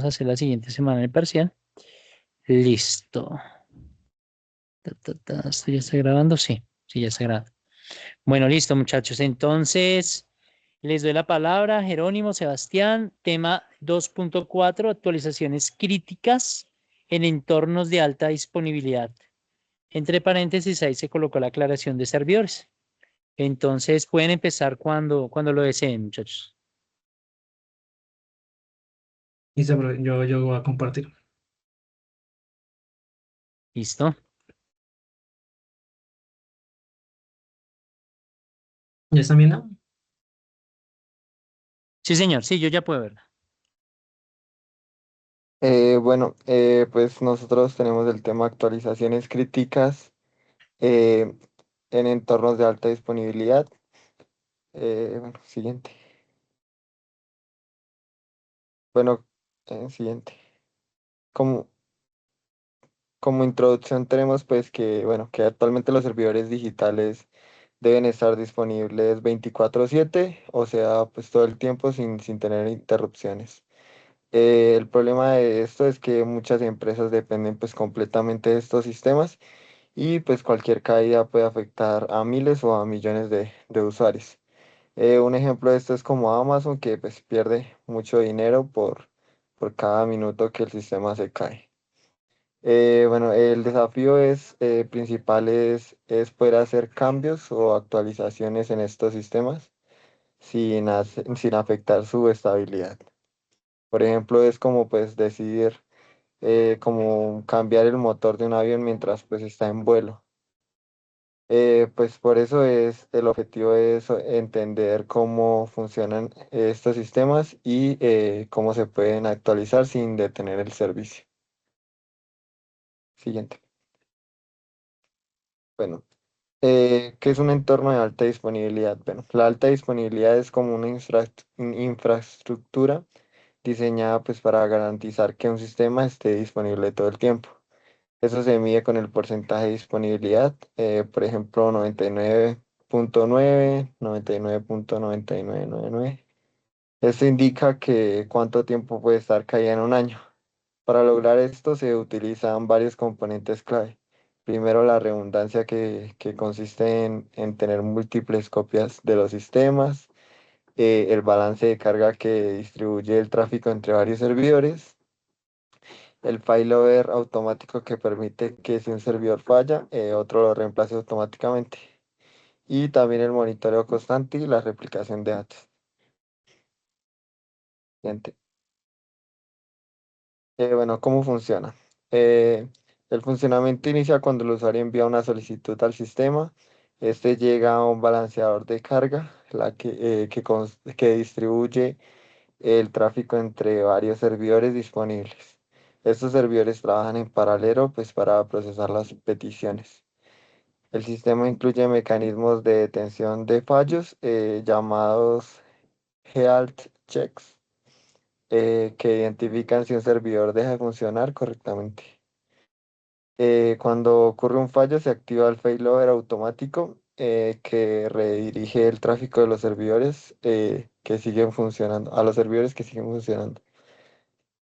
vamos a hacer la siguiente semana el parcial. Listo. ¿Esto ya está grabando? Sí, sí, ya está grabando. Bueno, listo, muchachos. Entonces, les doy la palabra, Jerónimo, Sebastián, tema 2.4, actualizaciones críticas en entornos de alta disponibilidad. Entre paréntesis, ahí se colocó la aclaración de servidores. Entonces, pueden empezar cuando lo deseen, muchachos. Listo, pero yo voy a compartir. ¿Listo? ¿Ya están viendo? Sí, señor, sí, yo ya puedo verla. Bueno, pues nosotros tenemos el tema actualizaciones críticas eh, en entornos de alta disponibilidad. Bueno, siguiente. Bueno, siguiente. Como, como introducción tenemos pues que, bueno, que actualmente los servidores digitales deben estar disponibles 24/7, o sea, pues todo el tiempo sin tener interrupciones. El problema de esto es que muchas empresas dependen pues completamente de estos sistemas y pues cualquier caída puede afectar a miles o a millones de usuarios. Un ejemplo de esto es como Amazon, que pues pierde mucho dinero por cada minuto que el sistema se cae. Bueno, el desafío principal es poder hacer cambios o actualizaciones en estos sistemas sin afectar su estabilidad. Por ejemplo, es como pues decidir como cambiar el motor de un avión mientras pues está en vuelo. Pues por eso el objetivo es entender cómo funcionan estos sistemas y cómo se pueden actualizar sin detener el servicio. Siguiente. Bueno, ¿qué es un entorno de alta disponibilidad? Bueno, la alta disponibilidad es como una infraestructura diseñada pues para garantizar que un sistema esté disponible todo el tiempo. Eso se mide con el porcentaje de disponibilidad, por ejemplo, 99.9, 99.9999. Esto indica que cuánto tiempo puede estar caída en un año. Para lograr esto se utilizan varios componentes clave. Primero, la redundancia que consiste en tener múltiples copias de los sistemas, el balance de carga que distribuye el tráfico entre varios servidores, el failover automático que permite que si un servidor falla, otro lo reemplace automáticamente. Y también el monitoreo constante y la replicación de datos. Siguiente. Bueno, ¿cómo funciona? Eh, el funcionamiento inicia cuando el usuario envía una solicitud al sistema. Este llega a un balanceador de carga, que distribuye el tráfico entre varios servidores disponibles. Estos servidores trabajan en paralelo pues, para procesar las peticiones. El sistema incluye mecanismos de detención de fallos llamados health checks, que identifican si un servidor deja de funcionar correctamente. Cuando ocurre un fallo, se activa el failover automático que redirige el tráfico de los servidores que siguen funcionando, a los servidores que siguen funcionando.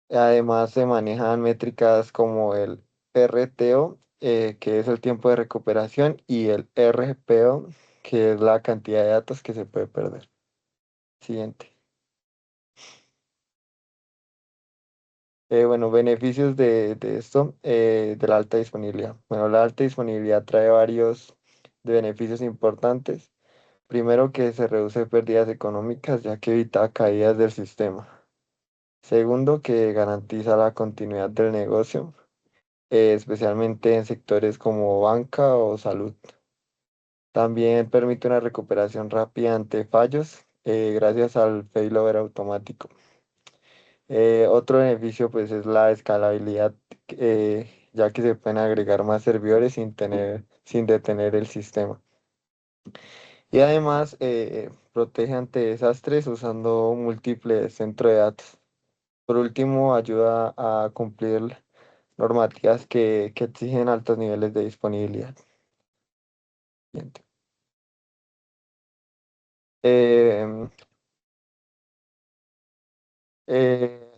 Además, se manejan métricas como el RTO, que es el tiempo de recuperación, y el RPO, que es la cantidad de datos que se puede perder. Siguiente. Bueno, beneficios de esto, de la alta disponibilidad. Bueno, la alta disponibilidad trae varios de beneficios importantes. Primero, que se reduce pérdidas económicas, ya que evita caídas del sistema. Segundo, que garantiza la continuidad del negocio, especialmente en sectores como banca o salud. También permite una recuperación rápida ante fallos, gracias al failover automático. Otro beneficio pues es la escalabilidad, ya que se pueden agregar más servidores sin detener el sistema. Y además protege ante desastres usando múltiples centros de datos. Por último, ayuda a cumplir normativas que exigen altos niveles de disponibilidad. Siguiente. Em,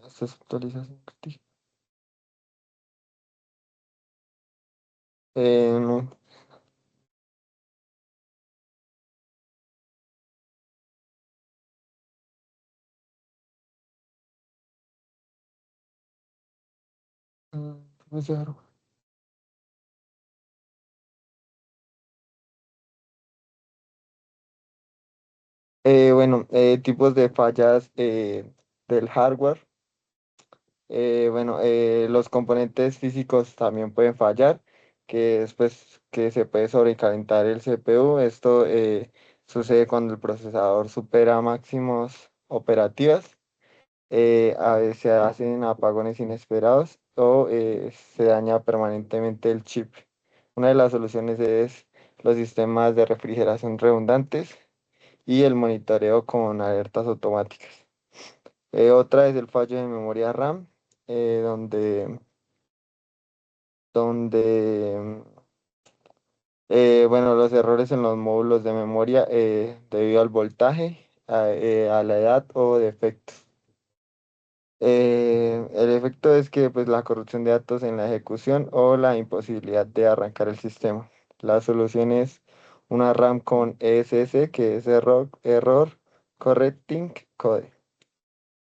Esta es actualización crítica. No. No sé, bueno, tipos de fallas del hardware. Bueno, los componentes físicos también pueden fallar, que es pues que se puede sobrecalentar el CPU. Esto sucede cuando el procesador supera máximos operativas. A veces se hacen apagones inesperados o se daña permanentemente el chip. Una de las soluciones es los sistemas de refrigeración redundantes y el monitoreo con alertas automáticas. Otra es el fallo de memoria RAM, donde bueno, los errores en los módulos de memoria debido al voltaje, a la edad o defectos. El efecto es que pues, la corrupción de datos en la ejecución o la imposibilidad de arrancar el sistema. La solución es una RAM con ESS, que es Error Correcting Code,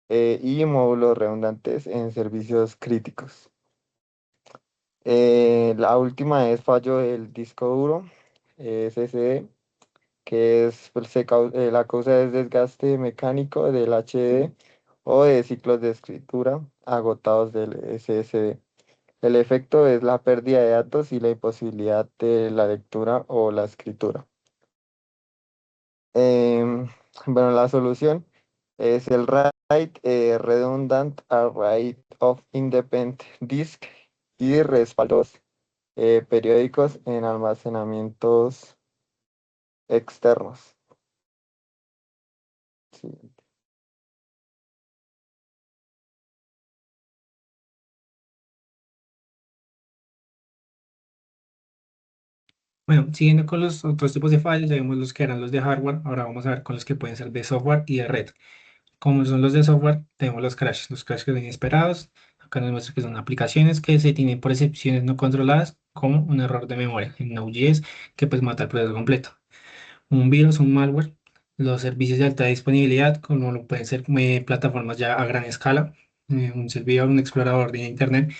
y módulos redundantes en servicios críticos. La última es fallo del disco duro, SSD, que es, pues, la causa es desgaste mecánico del HDD o de ciclos de escritura agotados del SSD. El efecto es la pérdida de datos y la imposibilidad de la lectura o la escritura. Em, bueno, la solución es el RAID, Redundant Array of Independent Disk, y respaldos periódicos en almacenamientos externos. Sí. Bueno, siguiendo con los otros tipos de fallos, ya vimos los que eran los de hardware, ahora vamos a ver con los que pueden ser de software y de red. Como son los de software, tenemos los crashes que son inesperados. Acá nos muestra que son aplicaciones que se tienen por excepciones no controladas, como un error de memoria en Node.js que pues mata el proceso completo. Un virus, un malware, los servicios de alta disponibilidad, como lo pueden ser plataformas ya a gran escala, un servidor, un explorador de internet,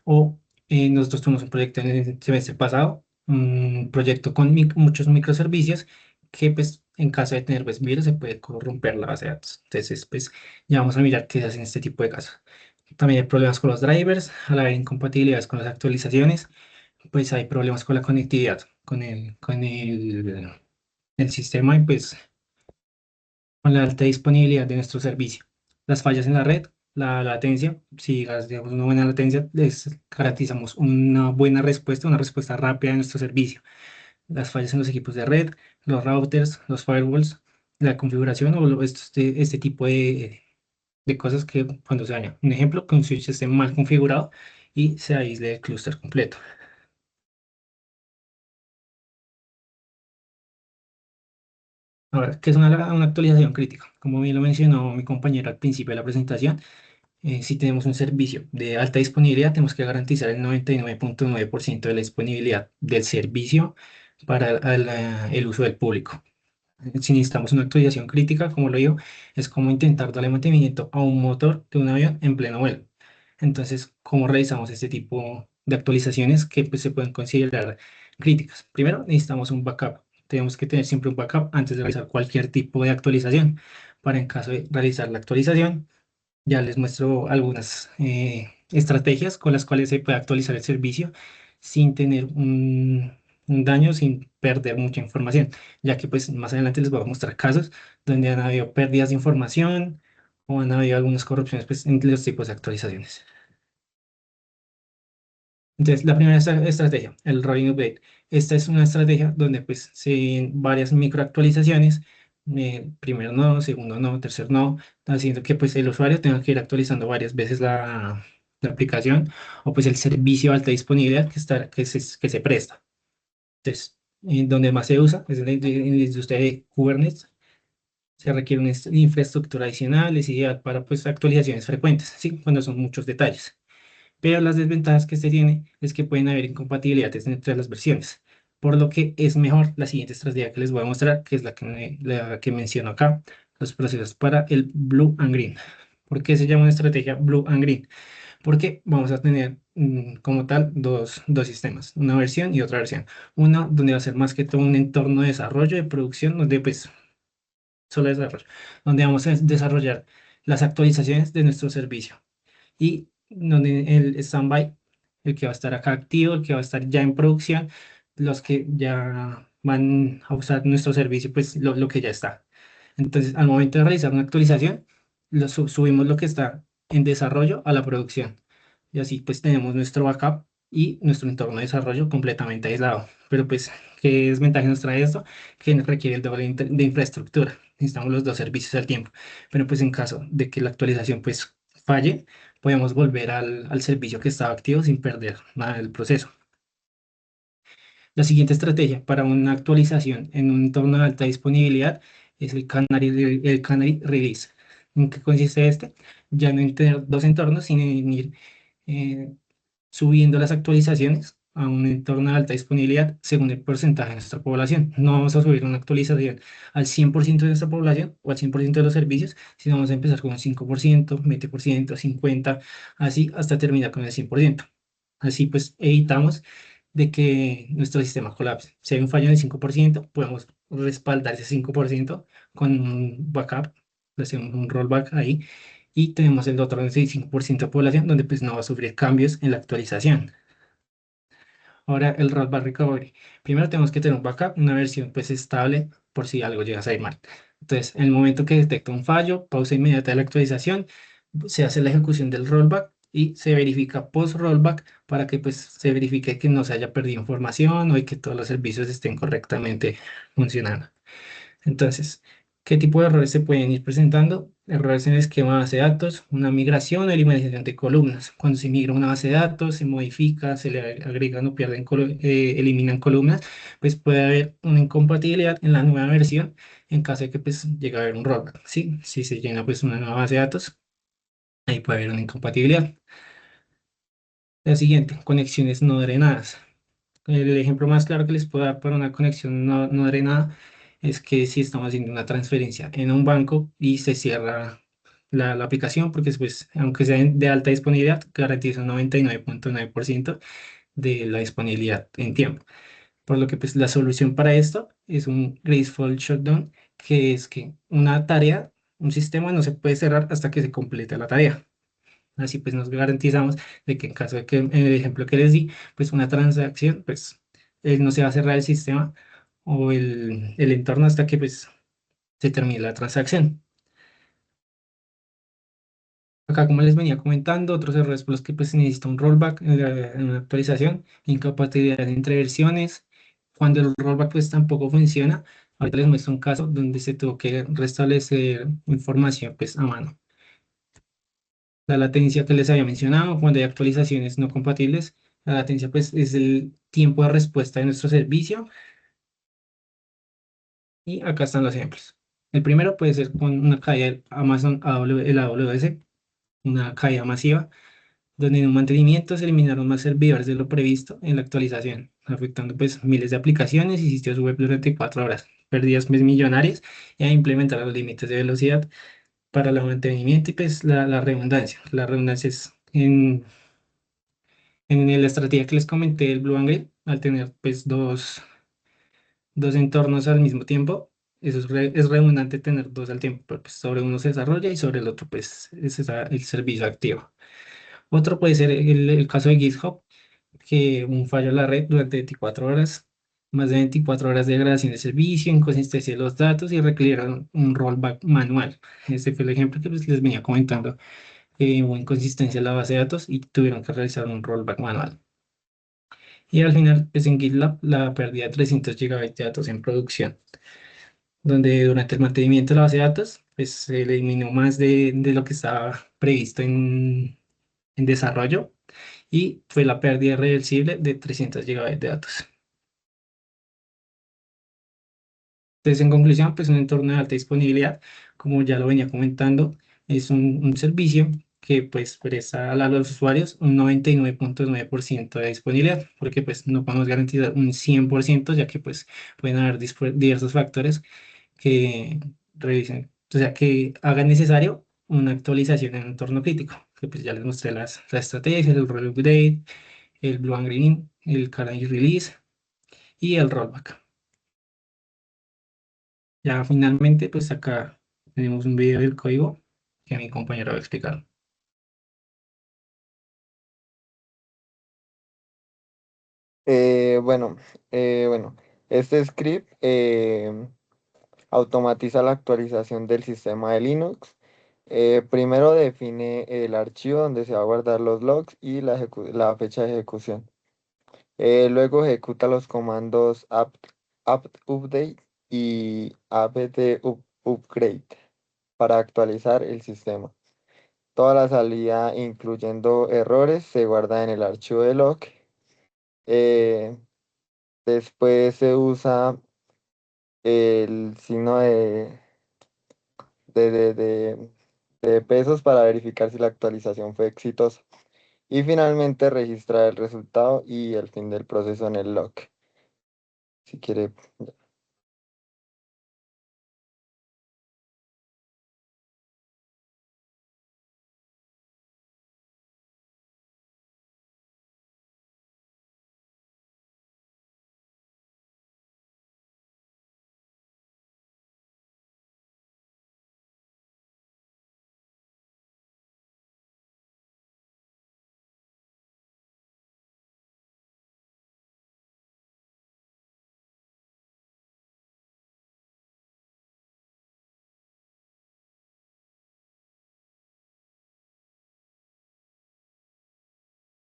o nosotros tuvimos un proyecto en el semestre pasado, un proyecto con muchos microservicios que pues en caso de tener pues, virus se puede corromper la base de datos. Entonces pues ya vamos a mirar qué se hace en este tipo de casos. También hay problemas con los drivers, al haber incompatibilidades con las actualizaciones, pues hay problemas con la conectividad, el sistema y pues con la alta disponibilidad de nuestro servicio. Las fallas en la red, la latencia, si digamos una buena latencia, les garantizamos una respuesta rápida de nuestro servicio. Las fallas en los equipos de red, los routers, los firewalls, la configuración o este tipo de cosas que cuando se daña. Un ejemplo, que un switch esté mal configurado y se aísle el clúster completo. Ahora, ¿qué es una actualización crítica? Como bien lo mencionó mi compañero al principio de la presentación, si tenemos un servicio de alta disponibilidad, tenemos que garantizar el 99.9% de la disponibilidad del servicio para el uso del público. Si necesitamos una actualización crítica, como lo digo, es como intentar darle mantenimiento a un motor de un avión en pleno vuelo. Entonces, ¿cómo realizamos este tipo de actualizaciones que pues, se pueden considerar críticas? Primero, necesitamos un backup. Tenemos que tener siempre un backup antes de realizar cualquier tipo de actualización. Para en caso de realizar la actualización, ya les muestro algunas estrategias con las cuales se puede actualizar el servicio sin tener un daño, sin perder mucha información, ya que pues más adelante les voy a mostrar casos donde han habido pérdidas de información o han habido algunas corrupciones pues, en los tipos de actualizaciones. Entonces, la primera estrategia, el rolling update. Esta es una estrategia donde pues se ven varias microactualizaciones, primero no, segundo no, tercer no, haciendo que pues el usuario tenga que ir actualizando varias veces la aplicación o pues el servicio de alta disponibilidad que se presta. Entonces, donde más se usa es en el de usted de Kubernetes, Se requiere una infraestructura adicional, es ideal para pues, actualizaciones frecuentes, ¿sí? Cuando son muchos detalles. Pero las desventajas que se tiene es que pueden haber incompatibilidades entre las versiones, por lo que es mejor la siguiente estrategia que les voy a mostrar, que es la que menciono acá, los procesos para el Blue and Green. ¿Por qué se llama una estrategia Blue and Green? Porque vamos a tener como tal dos sistemas, una versión y otra versión. Una donde va a ser más que todo un entorno de desarrollo, de producción, donde pues solo desarrollo, donde vamos a desarrollar las actualizaciones de nuestro servicio y donde el standby, el que va a estar acá activo, el que va a estar ya en producción, los que ya van a usar nuestro servicio, pues lo que ya está. Entonces, al momento de realizar una actualización, subimos lo que está en desarrollo a la producción. Y así pues tenemos nuestro backup y nuestro entorno de desarrollo completamente aislado. Pero pues, ¿qué desventaja nos trae esto? Que requiere el doble de infraestructura. Necesitamos los dos servicios al tiempo. Pero pues en caso de que la actualización pues falle, podemos volver al servicio que estaba activo sin perder nada del proceso. La siguiente estrategia para una actualización en un entorno de alta disponibilidad es el Canary Release. ¿En qué consiste este? Ya no en tener dos entornos, sino en ir eh, subiendo las actualizaciones a un entorno de alta disponibilidad según el porcentaje de nuestra población. No vamos a subir una actualización al 100% de nuestra población o al 100% de los servicios, sino vamos a empezar con un 5%, 20%, 50%, así hasta terminar con el 100%. Así pues evitamos de que nuestro sistema colapse. Si hay un fallo en el 5%, podemos respaldar ese 5% con un backup, hacemos un rollback ahí y tenemos el otro 95% de población donde pues no va a sufrir cambios en la actualización. Ahora el rollback recovery. Primero tenemos que tener un backup, una versión pues estable por si algo llega a salir mal. Entonces, en el momento que detecta un fallo, pausa inmediata de la actualización, se hace la ejecución del rollback y se verifica post rollback para que pues se verifique que no se haya perdido información o que todos los servicios estén correctamente funcionando. Entonces, ¿qué tipo de errores se pueden ir presentando? Errores en el esquema de base de datos, una migración o eliminación de columnas. Cuando se migra una base de datos, se modifica, se le agregan o pierden, eliminan columnas, pues puede haber una incompatibilidad en la nueva versión en caso de que pues llegue a haber un rollback, ¿sí? Si se llena pues una nueva base de datos, ahí puede haber una incompatibilidad. La siguiente, conexiones no drenadas. El ejemplo más claro que les puedo dar para una conexión no drenada es que si estamos haciendo una transferencia en un banco y se cierra la aplicación, porque después, aunque sea de alta disponibilidad, garantiza un 99.9% de la disponibilidad en tiempo. Por lo que pues, la solución para esto es un graceful shutdown, que es que una tarea, un sistema no se puede cerrar hasta que se complete la tarea. Así pues nos garantizamos de que en caso de que, en el ejemplo que les di, pues una transacción, pues no se va a cerrar el sistema o el entorno hasta que pues se termine la transacción. Acá, como les venía comentando, otros errores por los que pues se necesita un rollback en una actualización, incompatibilidad entre versiones. Cuando el rollback pues tampoco funciona, ahorita les muestro un caso donde se tuvo que restablecer información pues a mano. La latencia que les había mencionado, cuando hay actualizaciones no compatibles, la latencia pues es el tiempo de respuesta de nuestro servicio. Y acá están los ejemplos. El primero puede ser con una caída de Amazon el AWS, una caída masiva, donde en un mantenimiento se eliminaron más servidores de lo previsto en la actualización, afectando pues miles de aplicaciones y sitios web durante 4 horas. Pérdidas pues, millonarias y a implementar los límites de velocidad para el mantenimiento y pues la redundancia. La redundancia es en la estrategia que les comenté, el Blue Angle, al tener pues dos entornos al mismo tiempo, eso es redundante tener dos al tiempo, pero pues sobre uno se desarrolla y sobre el otro pues el servicio activo. Otro puede ser el caso de GitHub, que un fallo en la red durante 24 horas, más de 24 horas de degradación de servicio, inconsistencia de los datos y requirieron un rollback manual. Este fue el ejemplo que pues, les venía comentando. Hubo inconsistencia en la base de datos y tuvieron que realizar un rollback manual. Y al final, pues en GitLab, la pérdida de 300 GB de datos en producción, donde durante el mantenimiento de la base de datos, pues se eliminó más de lo que estaba previsto en desarrollo y fue la pérdida irreversible de 300 GB de datos. Entonces, en conclusión, pues un entorno de alta disponibilidad, como ya lo venía comentando, es un servicio que pues presta a los usuarios un 99,9% de disponibilidad, porque pues no podemos garantizar un 100%, ya que pues pueden haber diversos factores que revisen, o sea, que hagan necesario una actualización en un entorno crítico, que pues ya les mostré la estrategia, el role update, el blue and green, el current release y el rollback. Ya finalmente, pues acá tenemos un video del código que mi compañero va a explicar. Bueno, bueno, este script automatiza la actualización del sistema de Linux. Primero define el archivo donde se va a guardar los logs y la fecha de ejecución. Luego ejecuta los comandos apt update y upgrade para actualizar el sistema. Toda la salida, incluyendo errores, se guarda en el archivo de log. Eh, Después se usa el signo de, de, de- de pesos para verificar si la actualización fue exitosa. Y finalmente registra el resultado y el fin del proceso en el log. Si quiere.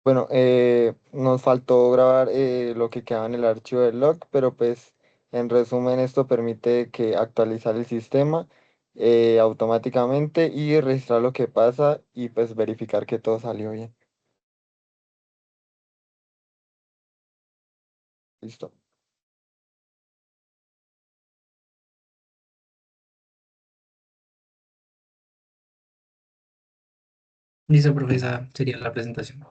Bueno, nos faltó grabar lo que quedaba en el archivo del log, pero pues en resumen esto permite que actualizar el sistema automáticamente y registrar lo que pasa y pues verificar que todo salió bien. Listo. Listo, profesora, sería la presentación.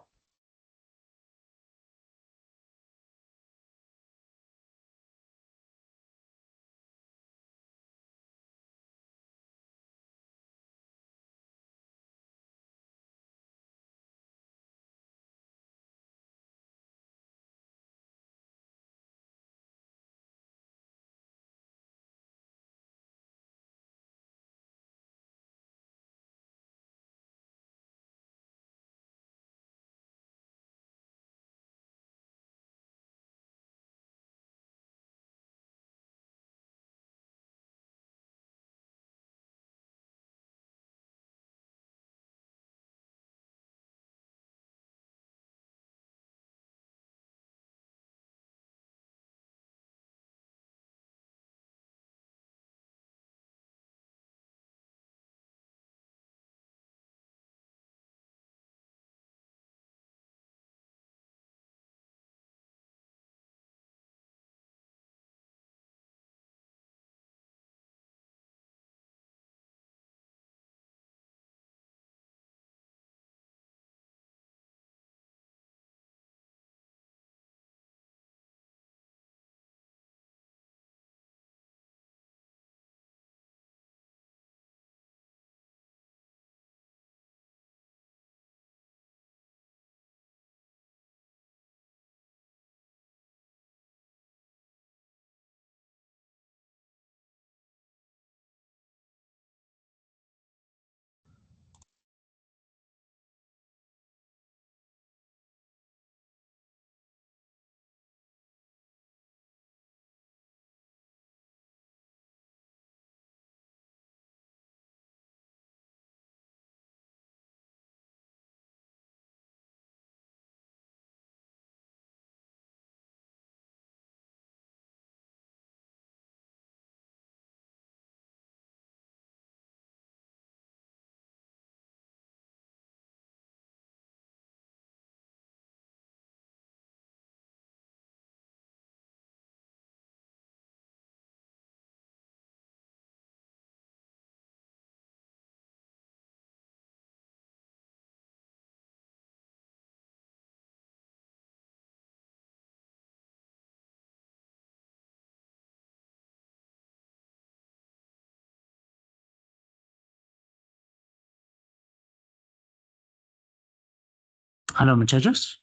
¿Aló, muchachos?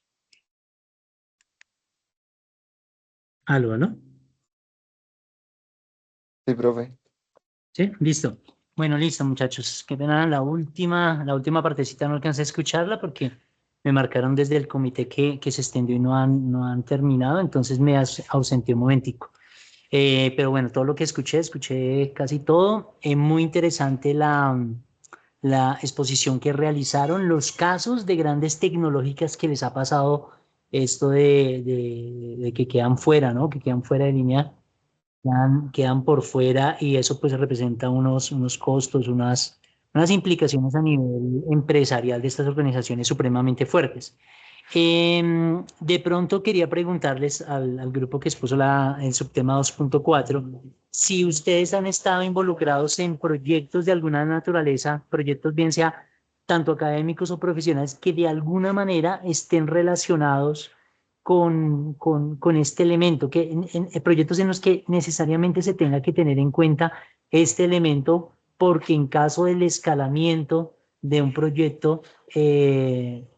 ¿Aló, aló? Sí, profe. Sí, listo. Bueno, listo, muchachos. Qué pena, la última partecita no alcancé a escucharla porque me marcaron desde el comité que se extendió y no han terminado, entonces me ausenté un momentico. Pero bueno, todo lo que escuché casi todo. Es muy interesante la exposición que realizaron, los casos de grandes tecnológicas que les ha pasado esto de que quedan fuera, ¿no? Que quedan fuera de línea, quedan por fuera y eso pues representa unos costos, unas implicaciones a nivel empresarial de estas organizaciones supremamente fuertes. De pronto quería preguntarles al grupo que expuso el subtema 2.4 si ustedes han estado involucrados en proyectos de alguna naturaleza, proyectos bien sea tanto académicos o profesionales, que de alguna manera estén relacionados con este elemento, que en proyectos en los que necesariamente se tenga que tener en cuenta este elemento, porque en caso del escalamiento de un proyecto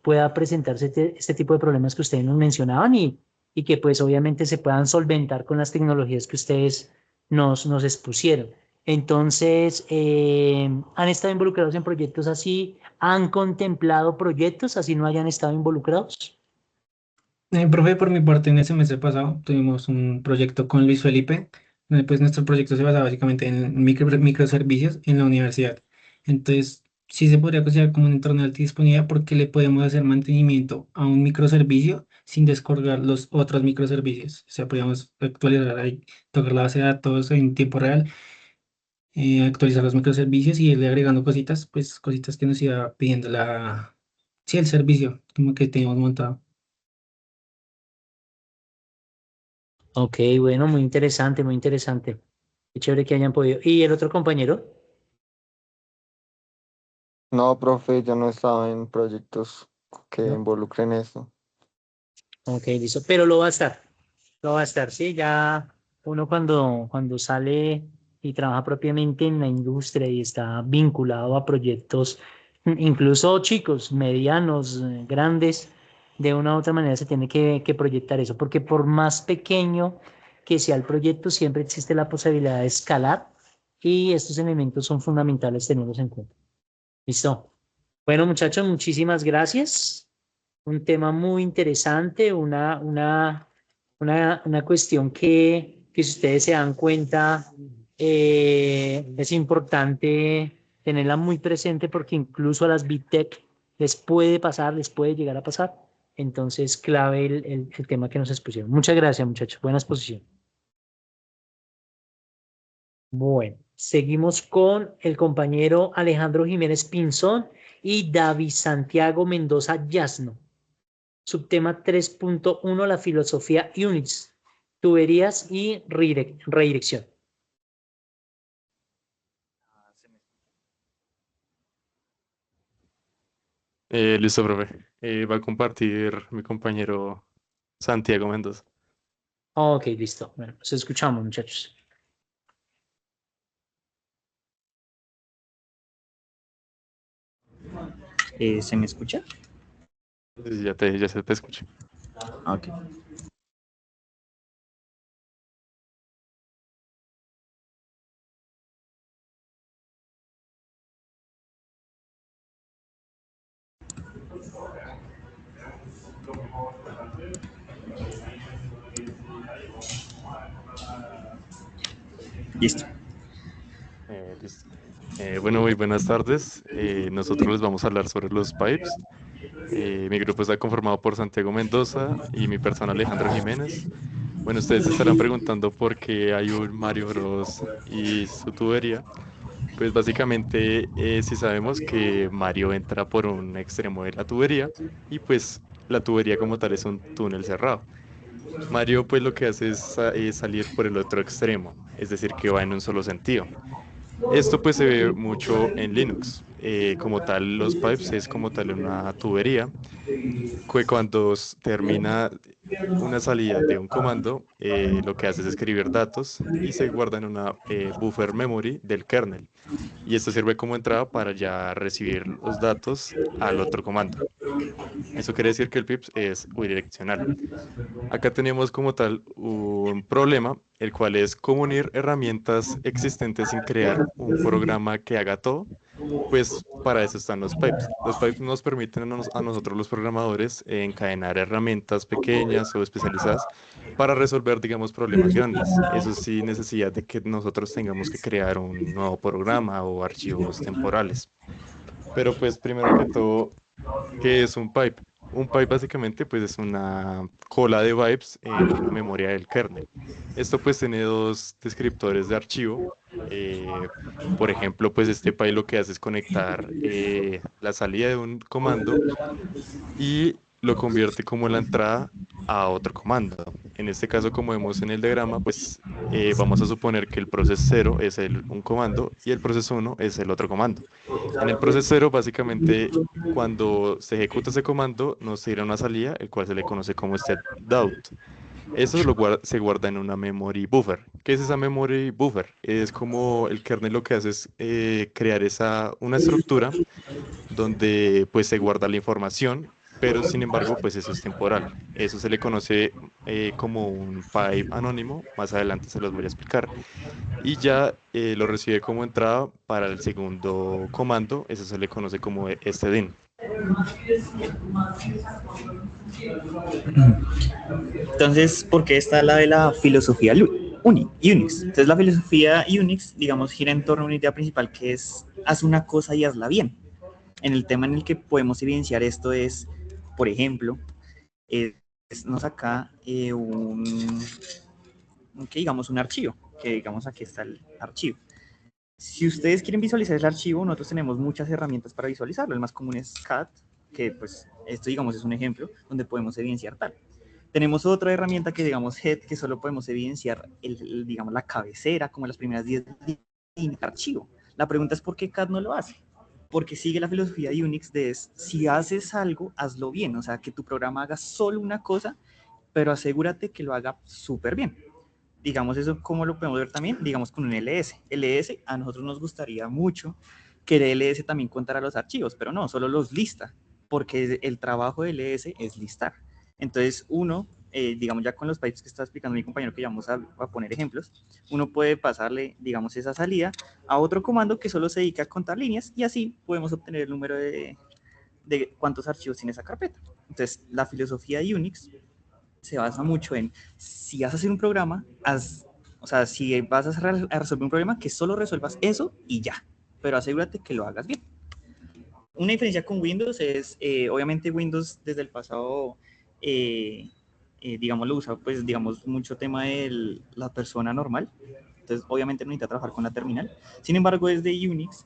pueda presentarse este tipo de problemas que ustedes nos mencionaban y que pues obviamente se puedan solventar con las tecnologías que ustedes nos expusieron. Entonces, ¿han estado involucrados en proyectos así? ¿Han contemplado proyectos así no hayan estado involucrados? Profe, por mi parte, en ese mes pasado tuvimos un proyecto con Luis Felipe, donde pues nuestro proyecto se basa básicamente en microservicios en la universidad. Entonces, sí se podría considerar como un entorno de alta disponibilidad porque le podemos hacer mantenimiento a un microservicio sin descargar los otros microservicios. O sea, podríamos actualizar ahí, tocar la base de datos en tiempo real, actualizar los microservicios y irle agregando cositas, pues cositas que nos iba pidiendo sí, el servicio como que teníamos montado. Ok, bueno, muy interesante, muy interesante. Qué chévere que hayan podido. ¿Y el otro compañero? No, profe, yo no he estado en proyectos que No. involucren eso. Ok, listo. Pero lo va a estar. Lo va a estar, sí. Ya uno cuando sale y trabaja propiamente en la industria y está vinculado a proyectos, incluso chicos, medianos, grandes, de una u otra manera se tiene que proyectar eso, porque por más pequeño que sea el proyecto, siempre existe la posibilidad de escalar y estos elementos son fundamentales tenerlos en cuenta. Listo. Bueno, muchachos, muchísimas gracias. Un tema muy interesante, una cuestión que si ustedes se dan cuenta, es importante tenerla muy presente porque incluso a las Big Tech les puede pasar, les puede llegar a pasar. Entonces, clave el tema que nos expusieron. Muchas gracias, muchachos. Buena exposición. Bueno, seguimos con el compañero Alejandro Jiménez Pinzón y David Santiago Mendoza Yasno. Subtema 3.1, la filosofía UNIX, tuberías y redirección. Listo, profe. Va a compartir mi compañero Santiago Mendoza. Ok, listo. Bueno, pues escuchamos, muchachos. ¿Se me escucha? Ya se te escucha. Ok. Listo. Listo. Bueno, muy buenas tardes. Nosotros les vamos a hablar sobre los pipes. Mi grupo está conformado por Santiago Mendoza y mi persona Alejandro Jiménez. Bueno, ustedes se estarán preguntando por qué hay un Mario Bros. Y su tubería. Pues básicamente, si sabemos que Mario entra por un extremo de la tubería y pues la tubería como tal es un túnel cerrado. Mario pues lo que hace es salir por el otro extremo, es decir, que va en un solo sentido. Esto pues se ve mucho en Linux. Como tal, los pipes es como tal una tubería que cuando termina una salida de un comando, lo que hace es escribir datos y se guarda en una buffer memory del kernel. Y esto sirve como entrada para ya recibir los datos al otro comando. Eso quiere decir que el pips es unidireccional. Acá tenemos como tal un problema, el cual es cómo unir herramientas existentes sin crear un programa que haga todo. Pues para eso están los pipes. Los pipes nos permiten a nosotros los programadores encadenar herramientas pequeñas o especializadas para resolver, digamos, problemas grandes. Eso sin necesidad de que nosotros tengamos que crear un nuevo programa o archivos temporales. Pero pues primero que todo, ¿qué es un pipe? Un pipe básicamente pues es una cola de bytes en una memoria del kernel. Esto pues tiene dos descriptores de archivo. Eh, por ejemplo, pues este pipe lo que hace es conectar la salida de un comando y lo convierte como la entrada a otro comando. En este caso, como vemos en el diagrama, pues vamos a suponer que el proceso 0 es un comando y el proceso 1 es el otro comando. En el proceso 0, básicamente, cuando se ejecuta ese comando, nos tira una salida, el cual se le conoce como step.out. Eso se guarda en una memory buffer. ¿Qué es esa memory buffer? Es como el kernel lo que hace es crear una estructura donde pues se guarda la información, pero sin embargo pues eso es temporal. Eso se le conoce como un pipe anónimo, más adelante se los voy a explicar. Y ya lo recibe como entrada para el segundo comando, eso se le conoce como stdin. Entonces, ¿por qué está la de la filosofía Unix? Entonces, la filosofía Unix, digamos, gira en torno a una idea principal que es, haz una cosa y hazla bien. En el tema en el que podemos evidenciar esto es, por ejemplo, nos acá digamos un archivo, que digamos aquí está el archivo. Si ustedes quieren visualizar el archivo, nosotros tenemos muchas herramientas para visualizarlo. El más común es CAT, que pues esto digamos es un ejemplo donde podemos evidenciar tal. Tenemos otra herramienta que digamos head, que solo podemos evidenciar digamos la cabecera, como las primeras 10 líneas del archivo. La pregunta es ¿por qué CAT no lo hace? Porque sigue la filosofía de Unix de si haces algo, hazlo bien. O sea, que tu programa haga solo una cosa, pero asegúrate que lo haga súper bien. Digamos eso, ¿cómo lo podemos ver también? Digamos con un LS. LS, a nosotros nos gustaría mucho que el LS también contara los archivos, pero no, solo los lista, porque el trabajo del LS es listar. Entonces, uno, digamos ya con los pipes que está explicando mi compañero, que ya vamos a poner ejemplos, uno puede pasarle, digamos, esa salida a otro comando que solo se dedica a contar líneas y así podemos obtener el número de cuántos archivos tiene esa carpeta. Entonces, la filosofía de Unix se basa mucho en, si vas a hacer un programa, o sea, si vas a resolver un problema, que solo resuelvas eso y ya, pero asegúrate que lo hagas bien. Una diferencia con Windows es, obviamente Windows desde el pasado, digamos, lo usa, pues, digamos, mucho tema de la persona normal, entonces obviamente no necesita trabajar con la terminal. Sin embargo, desde Unix,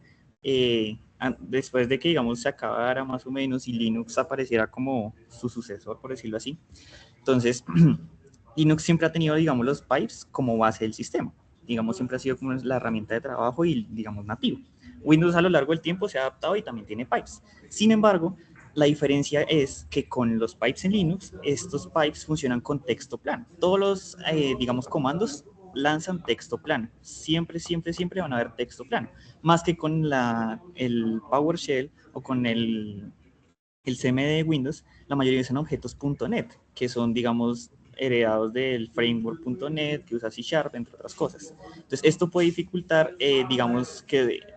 después de que, digamos, se acabara más o menos y Linux apareciera como su sucesor, por decirlo así, entonces, Linux siempre ha tenido, digamos, los pipes como base del sistema. Digamos, siempre ha sido como la herramienta de trabajo y, digamos, nativo. Windows a lo largo del tiempo se ha adaptado y también tiene pipes. Sin embargo, la diferencia es que con los pipes en Linux, estos pipes funcionan con texto plano. Todos los, digamos, comandos lanzan texto plano. Siempre, siempre, siempre van a haber texto plano. Más que con el PowerShell o con el CMD de Windows, la mayoría son objetos .NET, que son, digamos, heredados del framework.NET, que usa C#, entre otras cosas. Entonces, esto puede dificultar, digamos,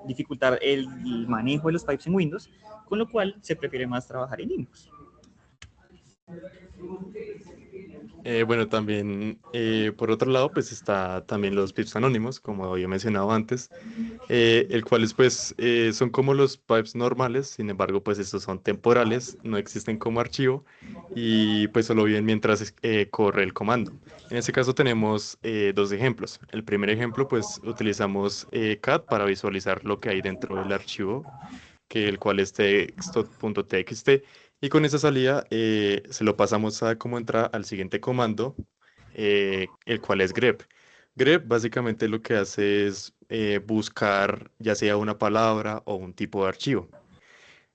dificultar el manejo de los pipes en Windows, con lo cual se prefiere más trabajar en Linux. Bueno, también por otro lado, pues está también los pipes anónimos, como había mencionado antes, el cuales pues son como los pipes normales, sin embargo pues estos son temporales, no existen como archivo y pues solo viven mientras corre el comando. En este caso tenemos dos ejemplos. El primer ejemplo pues utilizamos cat para visualizar lo que hay dentro del archivo, que el cual es text.txt, y con esa salida se lo pasamos como entrada al siguiente comando, el cual es grep. Grep básicamente lo que hace es buscar ya sea una palabra o un tipo de archivo.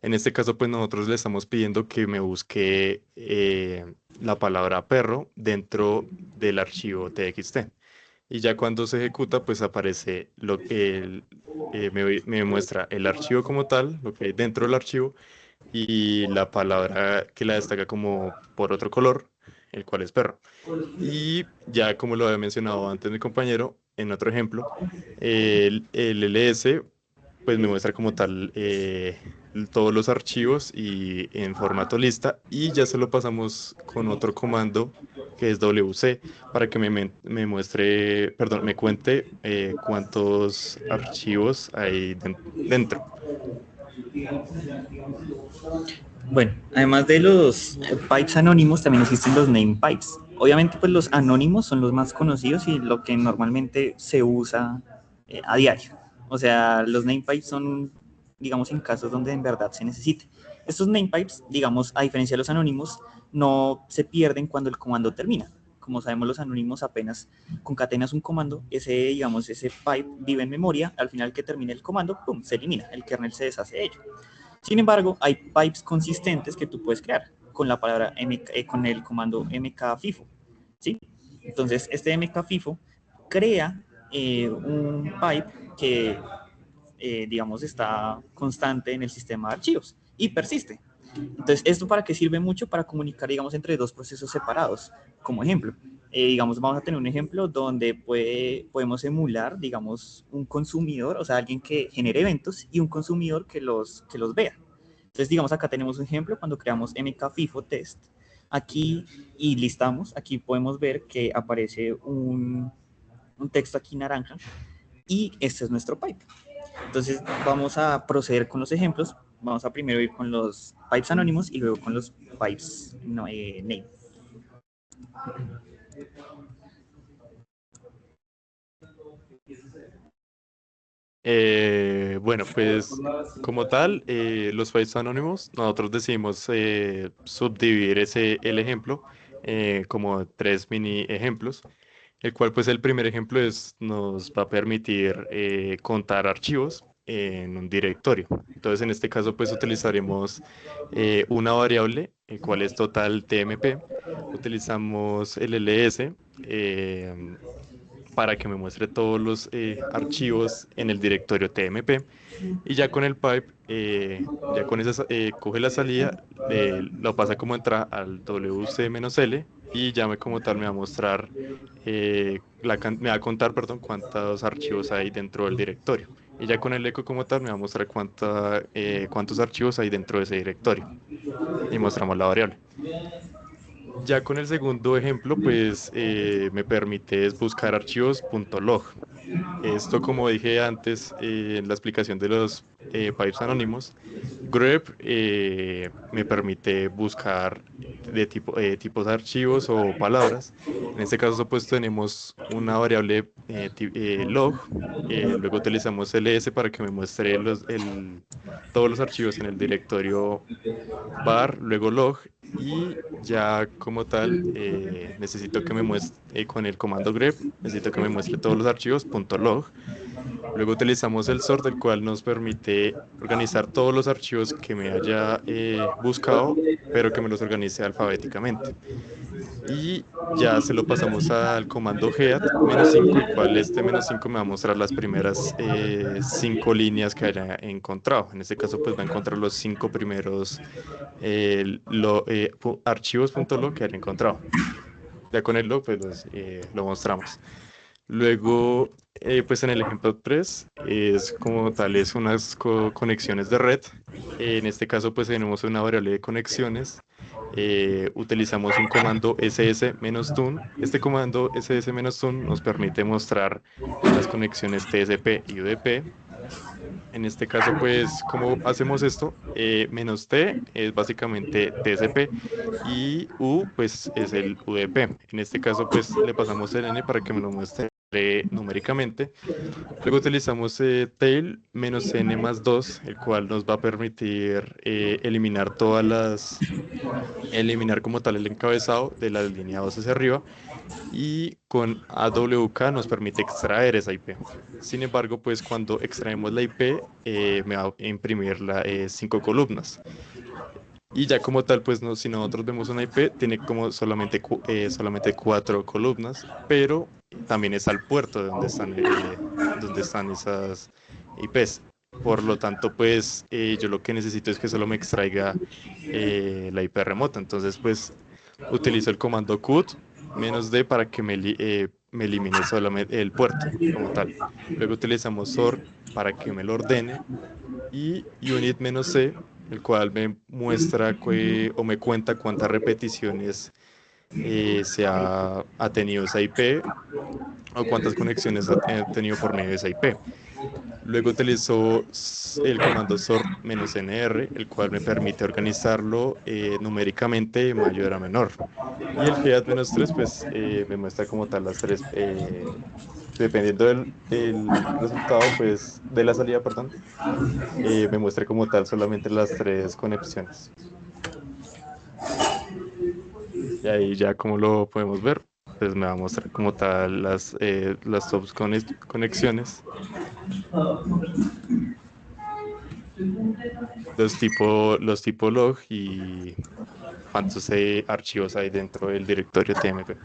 En este caso, pues nosotros le estamos pidiendo que me busque la palabra perro dentro del archivo txt. Y ya cuando se ejecuta, pues aparece lo que me muestra el archivo como tal, lo que hay dentro del archivo, y la palabra que la destaca como por otro color, el cual es perro. Y ya como lo había mencionado antes mi compañero, en otro ejemplo, el ls pues me muestra como tal todos los archivos y en formato lista, y ya se lo pasamos con otro comando que es wc para que me muestre, perdón, me cuente cuántos archivos hay dentro. Bueno, además de los pipes anónimos, también existen los name pipes. Obviamente, pues los anónimos son los más conocidos y lo que normalmente se usa a diario. O sea, los name pipes son, digamos, en casos donde en verdad se necesite. Estos name pipes, digamos, a diferencia de los anónimos, no se pierden cuando el comando termina. Como sabemos, los anónimos apenas concatenas un comando, digamos, ese pipe vive en memoria, al final que termine el comando, ¡pum!, se elimina, el kernel se deshace de ello. Sin embargo, hay pipes consistentes que tú puedes crear con la palabra con el comando mkfifo, ¿sí? Entonces, este mkfifo crea un pipe que, digamos, está constante en el sistema de archivos y persiste. Entonces, ¿esto para qué sirve mucho? Para comunicar, digamos, entre dos procesos separados. Como ejemplo, digamos, vamos a tener un ejemplo donde podemos emular, digamos, un consumidor, o sea, alguien que genere eventos y un consumidor que los vea. Entonces, digamos, acá tenemos un ejemplo cuando creamos mkfifo test. Aquí y listamos, aquí podemos ver que aparece un texto aquí naranja y este es nuestro pipe. Entonces vamos a proceder con los ejemplos. Vamos a primero ir con los pipes anónimos y luego con los pipes name. Bueno, pues como tal, los pipes anónimos, nosotros decidimos subdividir el ejemplo como 3 mini ejemplos, el cual pues el primer ejemplo nos va a permitir contar archivos en un directorio. Entonces en este caso pues utilizaremos una variable, el cual es total tmp, utilizamos el ls para que me muestre todos los archivos en el directorio tmp, y ya con el pipe, ya con esa, coge la salida, lo pasa como entrada al wc-l y ya como tal me va a mostrar, me va a contar, perdón, cuántos archivos hay dentro del directorio. Y ya con el eco como tal me va a mostrar cuántos archivos hay dentro de ese directorio. Y mostramos la variable. Ya con el segundo ejemplo, pues me permite buscar archivos .log. Esto, como dije antes en la explicación de los pipes anónimos, grep me permite buscar de tipos de archivos o palabras. En este caso, pues tenemos una variable log, luego utilizamos ls para que me muestre todos los archivos en el directorio var, luego log, y ya como tal necesito que me muestre con el comando grep, necesito que me muestre todos los archivos .log. Luego utilizamos el sort, el cual nos permite organizar todos los archivos que me haya buscado, pero que me los organice alfabéticamente. Y ya se lo pasamos al comando head -5, el cual este -5 me va a mostrar las primeras 5 líneas que haya encontrado. En este caso pues va a encontrar los 5 primeros archivos.log que haya encontrado. Ya con el log pues lo mostramos. Luego, pues en el ejemplo 3 es como tal, es unas conexiones de red. En este caso pues tenemos una variable de conexiones. Utilizamos un comando ss-tun. Este comando ss-tun nos permite mostrar las conexiones TCP y UDP. En este caso, pues, ¿cómo hacemos esto? -t es básicamente TCP y U, pues, es el UDP. En este caso, pues, le pasamos el N para que me lo muestre numéricamente. Luego utilizamos tail -n más 2, el cual nos va a permitir eliminar eliminar como tal el encabezado de la línea 2 hacia arriba, y con AWK nos permite extraer esa IP. Sin embargo, pues cuando extraemos la IP, me va a imprimir 5 columnas. Y ya como tal, pues no, si nosotros vemos una IP, tiene como solamente 4 columnas, pero también está el puerto de donde están esas IPs. Por lo tanto, pues yo lo que necesito es que solo me extraiga la IP remota. Entonces, pues utilizo el comando cut -d para que me elimine solamente el puerto como tal. Luego utilizamos sort para que me lo ordene, y unit -c, el cual me muestra o me cuenta cuántas repeticiones ha tenido esa IP, o cuántas conexiones ha tenido por medio de esa IP. Luego utilizo el comando sort -nr, el cual me permite organizarlo numéricamente de mayor a menor. Y el head -3, pues me muestra como tal las tres, dependiendo del resultado, pues de la salida, perdón, me muestra como tal solamente las 3 conexiones. Y ahí ya, como lo podemos ver, pues me va a mostrar como tal las top conexiones, los tipo log y cuántos archivos hay dentro del directorio TMP.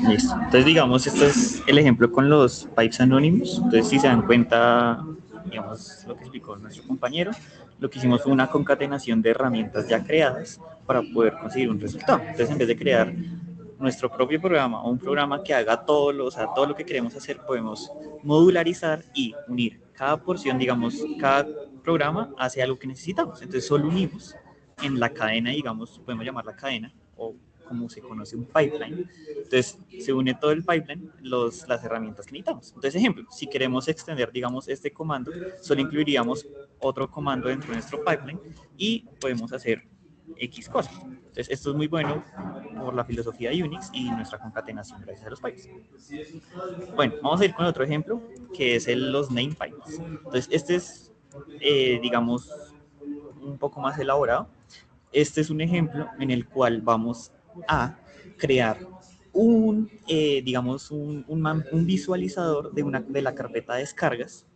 Listo. Entonces, digamos, este es el ejemplo con los pipes anónimos. Entonces, si se dan cuenta, digamos, lo que explicó nuestro compañero, lo que hicimos fue una concatenación de herramientas ya creadas para poder conseguir un resultado. Entonces, en vez de crear nuestro propio programa o un programa que haga todo lo que queremos hacer, podemos modularizar y unir cada porción, digamos, cada programa hace algo que necesitamos. Entonces, solo unimos en la cadena, digamos, podemos llamarla cadena, o como se conoce, un pipeline. Entonces, se une todo el pipeline, las herramientas que necesitamos. Entonces, ejemplo, si queremos extender, digamos, este comando, solo incluiríamos otro comando dentro de nuestro pipeline y podemos hacer X cosas. Entonces, esto es muy bueno por la filosofía de Unix y nuestra concatenación gracias a los pipes. Bueno, vamos a ir con otro ejemplo, que es los name pipes. Entonces, este es, digamos, un poco más elaborado. Este es un ejemplo en el cual vamos a crear digamos, un visualizador de la carpeta de descargas,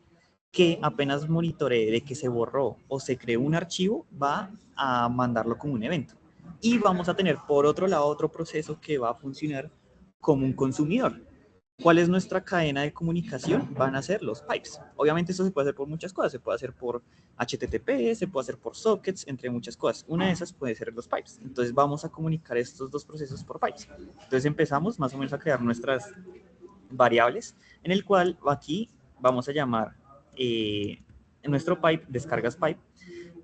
que apenas monitoree de que se borró o se creó un archivo, va a mandarlo como un evento. Y vamos a tener por otro lado otro proceso que va a funcionar como un consumidor. ¿Cuál es nuestra cadena de comunicación? Van a ser los pipes. Obviamente esto se puede hacer por muchas cosas. Se puede hacer por HTTP, se puede hacer por sockets, entre muchas cosas. Una de esas puede ser los pipes. Entonces vamos a comunicar estos dos procesos por pipes. Entonces empezamos más o menos a crear nuestras variables, en el cual aquí vamos a llamar en nuestro pipe, descargas pipe,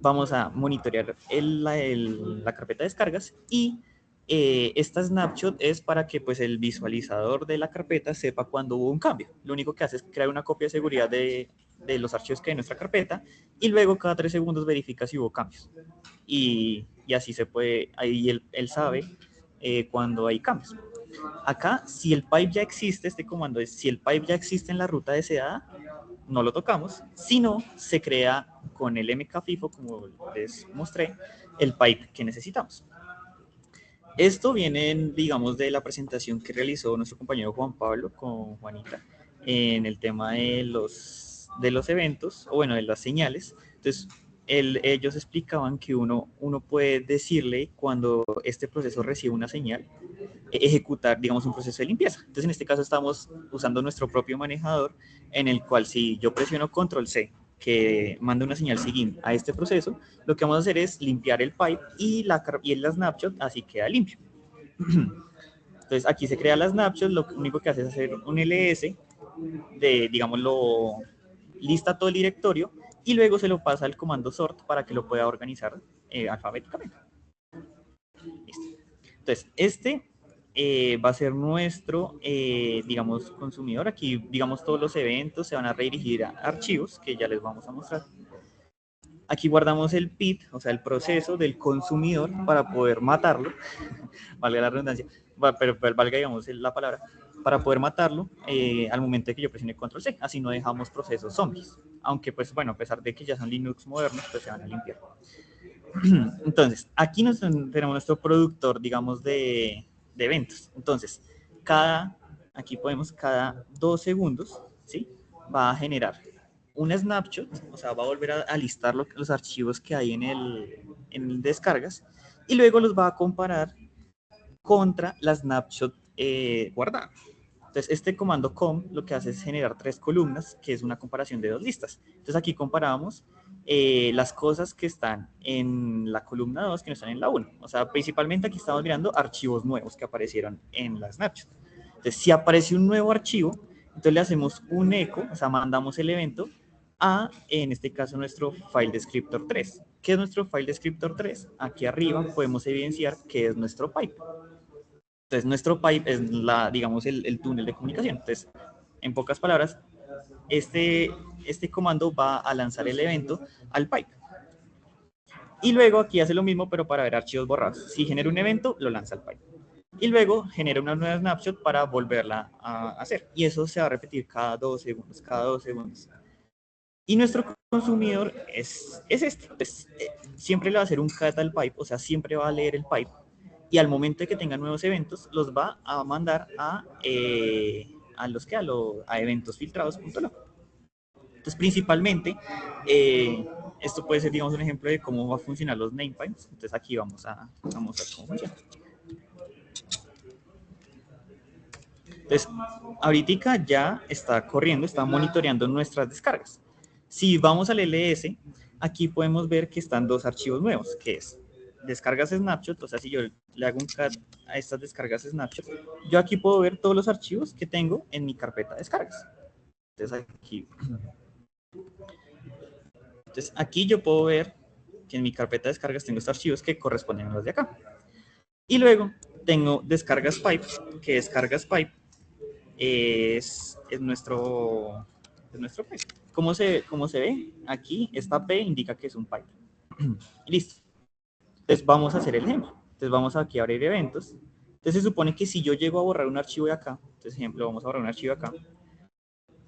vamos a monitorear la carpeta de descargas, y esta snapshot es para que pues el visualizador de la carpeta sepa cuando hubo un cambio. Lo único que hace es crear una copia de seguridad de los archivos que hay en nuestra carpeta, y luego cada 3 segundos verifica si hubo cambios. Y así se puede, ahí él sabe cuando hay cambios. Acá, si el pipe ya existe, este comando es si el pipe ya existe en la ruta deseada, no lo tocamos, sino se crea con el mkfifo, como les mostré, el pipe que necesitamos. Esto viene, digamos, de la presentación que realizó nuestro compañero Juan Pablo con Juanita en el tema de los eventos, o bueno, de las señales. Entonces, ellos explicaban que uno puede decirle cuando este proceso recibe una señal, ejecutar, digamos, un proceso de limpieza. Entonces, en este caso estamos usando nuestro propio manejador, en el cual si yo presiono Control C, que manda una señal SIGINT a este proceso, lo que vamos a hacer es limpiar el pipe y la snapshot, así queda limpio. Entonces, aquí se crea la snapshot, lo único que hace es hacer un ls de, digámoslo, lista todo el directorio, y luego se lo pasa al comando sort para que lo pueda organizar alfabéticamente. Listo. Entonces, este va a ser nuestro, digamos, consumidor. Aquí, digamos, todos los eventos se van a redirigir a archivos, que ya les vamos a mostrar. Aquí guardamos el PID, o sea, el proceso del consumidor, para poder matarlo, valga la redundancia, pero valga, digamos, la palabra. para poder matarlo al momento de que yo presione control C, así no dejamos procesos zombies, aunque pues bueno, a pesar de que ya son Linux modernos, pues se van a limpiar. Entonces, aquí tenemos nuestro productor, digamos, de eventos. Entonces, aquí podemos, cada 2 segundos, ¿sí? Va a generar un snapshot, o sea, va a volver a listar los archivos que hay en el descargas, y luego los va a comparar contra la snapshot guardada. Entonces, este comando com lo que hace es generar 3 columnas, que es una comparación de 2 listas. Entonces, aquí comparamos las cosas que están en la columna 2 que no están en la 1. O sea, principalmente aquí estamos mirando archivos nuevos que aparecieron en la snapshot. Entonces, si aparece un nuevo archivo, entonces le hacemos un eco, o sea, mandamos el evento a, en este caso, nuestro file descriptor 3. ¿Qué es nuestro file descriptor 3? Aquí arriba podemos evidenciar qué es nuestro pipe. Entonces, nuestro pipe es, digamos, el túnel de comunicación. Entonces, en pocas palabras, este comando va a lanzar el evento al pipe. Y luego aquí hace lo mismo, pero para ver archivos borrados. Si genera un evento, lo lanza al pipe. Y luego genera una nueva snapshot para volverla a hacer. Y eso se va a repetir cada 2 segundos, cada 2 segundos. Y nuestro consumidor es este. Pues, siempre le va a hacer un cat al pipe, o sea, siempre va a leer el pipe. Y al momento de que tenga nuevos eventos, los va a mandar a eventos filtrados.log. Entonces, principalmente, esto puede ser, digamos, un ejemplo de cómo va a funcionar los namepipes. Entonces, aquí vamos a ver cómo funciona. Entonces, ahorita ya está corriendo, está monitoreando nuestras descargas. Si vamos al LS, aquí podemos ver que están 2 archivos nuevos, que es descargas snapshot. O sea, si yo le hago un cat a estas descargas snapshot, yo aquí puedo ver todos los archivos que tengo en mi carpeta de descargas. Entonces aquí yo puedo ver que en mi carpeta de descargas tengo estos archivos que corresponden a los de acá. Y luego tengo descargas pipe, que descargas pipe es nuestro pipe. ¿Cómo se ve? Aquí esta P indica que es un pipe. Listo. Entonces vamos a hacer el ejemplo. Entonces vamos aquí a abrir eventos. Entonces se supone que si yo llego a borrar un archivo de acá, entonces ejemplo, vamos a borrar un archivo de acá,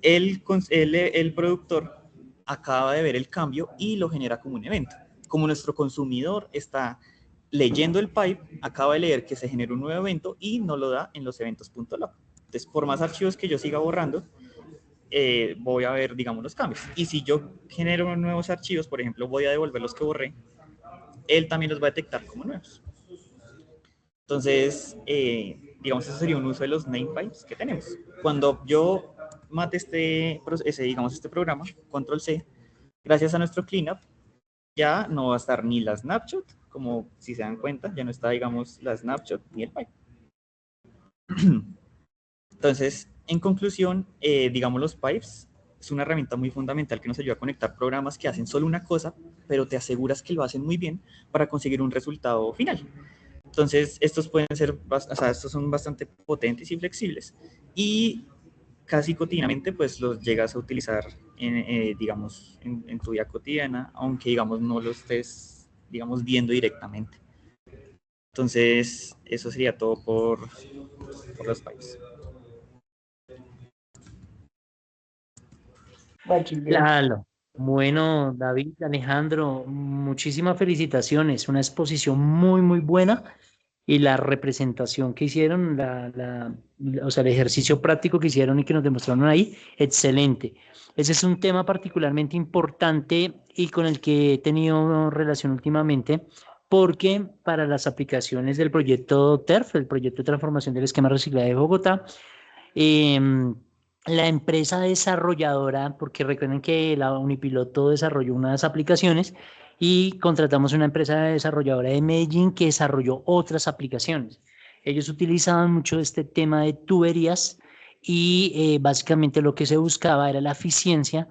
el productor acaba de ver el cambio y lo genera como un evento. Como nuestro consumidor está leyendo el pipe, acaba de leer que se generó un nuevo evento y no lo da en los eventos.log. Entonces, por más archivos que yo siga borrando, voy a ver, digamos, los cambios. Y si yo genero nuevos archivos, por ejemplo, voy a devolver los que borré, él también los va a detectar como nuevos. Entonces, digamos, ese sería un uso de los namepipes que tenemos. Cuando yo mate este programa, control C, gracias a nuestro cleanup, ya no va a estar ni la snapshot, como si se dan cuenta, ya no está, digamos, la snapshot ni el pipe. Entonces, en conclusión, digamos, los pipes es una herramienta muy fundamental que nos ayuda a conectar programas que hacen solo una cosa, pero te aseguras que lo hacen muy bien para conseguir un resultado final. Entonces, estos son bastante potentes y flexibles. Y casi cotidianamente, pues, los llegas a utilizar, digamos, en tu vida cotidiana, aunque, digamos, no lo estés, digamos, viendo directamente. Entonces, eso sería todo por los pipes. Claro. Bueno, David, Alejandro, muchísimas felicitaciones. Una exposición muy, muy buena. Y la representación que hicieron, o sea, el ejercicio práctico que hicieron y que nos demostraron ahí, excelente. Ese es un tema particularmente importante y con el que he tenido relación últimamente, porque para las aplicaciones del proyecto TERF, el proyecto de transformación del esquema reciclaje de Bogotá, la empresa desarrolladora, porque recuerden que la Unipiloto desarrolló unas aplicaciones y contratamos una empresa desarrolladora de Medellín que desarrolló otras aplicaciones. Ellos utilizaban mucho este tema de tuberías y básicamente lo que se buscaba era la eficiencia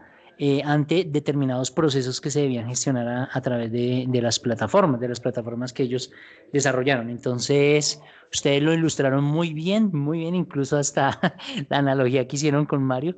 ante determinados procesos que se debían gestionar a través de las plataformas que ellos desarrollaron. Entonces, ustedes lo ilustraron muy bien, incluso hasta la analogía que hicieron con Mario.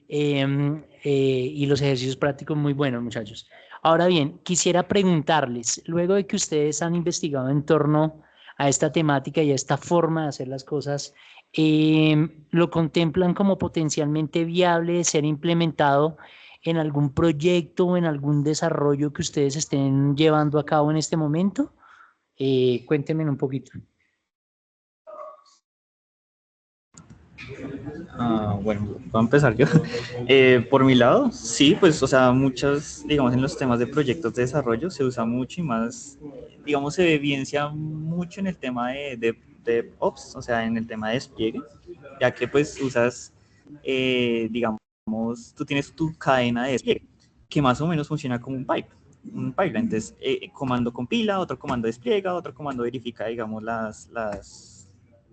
Y los ejercicios prácticos muy buenos, muchachos. Ahora bien, quisiera preguntarles, luego de que ustedes han investigado en torno a esta temática y a esta forma de hacer las cosas ¿Lo contemplan como potencialmente viable de ser implementado en algún proyecto o en algún desarrollo que ustedes estén llevando a cabo en este momento? Cuéntenme un poquito. Bueno, voy a empezar yo. Por mi lado, sí, pues, o sea, muchas, digamos, en los temas de proyectos de desarrollo se usa mucho y más, digamos, se evidencia mucho en el tema de Ops, o sea, en el tema de despliegue, ya que pues usas, digamos, tú tienes tu cadena de despliegue, que más o menos funciona como un pipeline. Entonces, comando compila, otro comando despliega, otro comando verifica, digamos,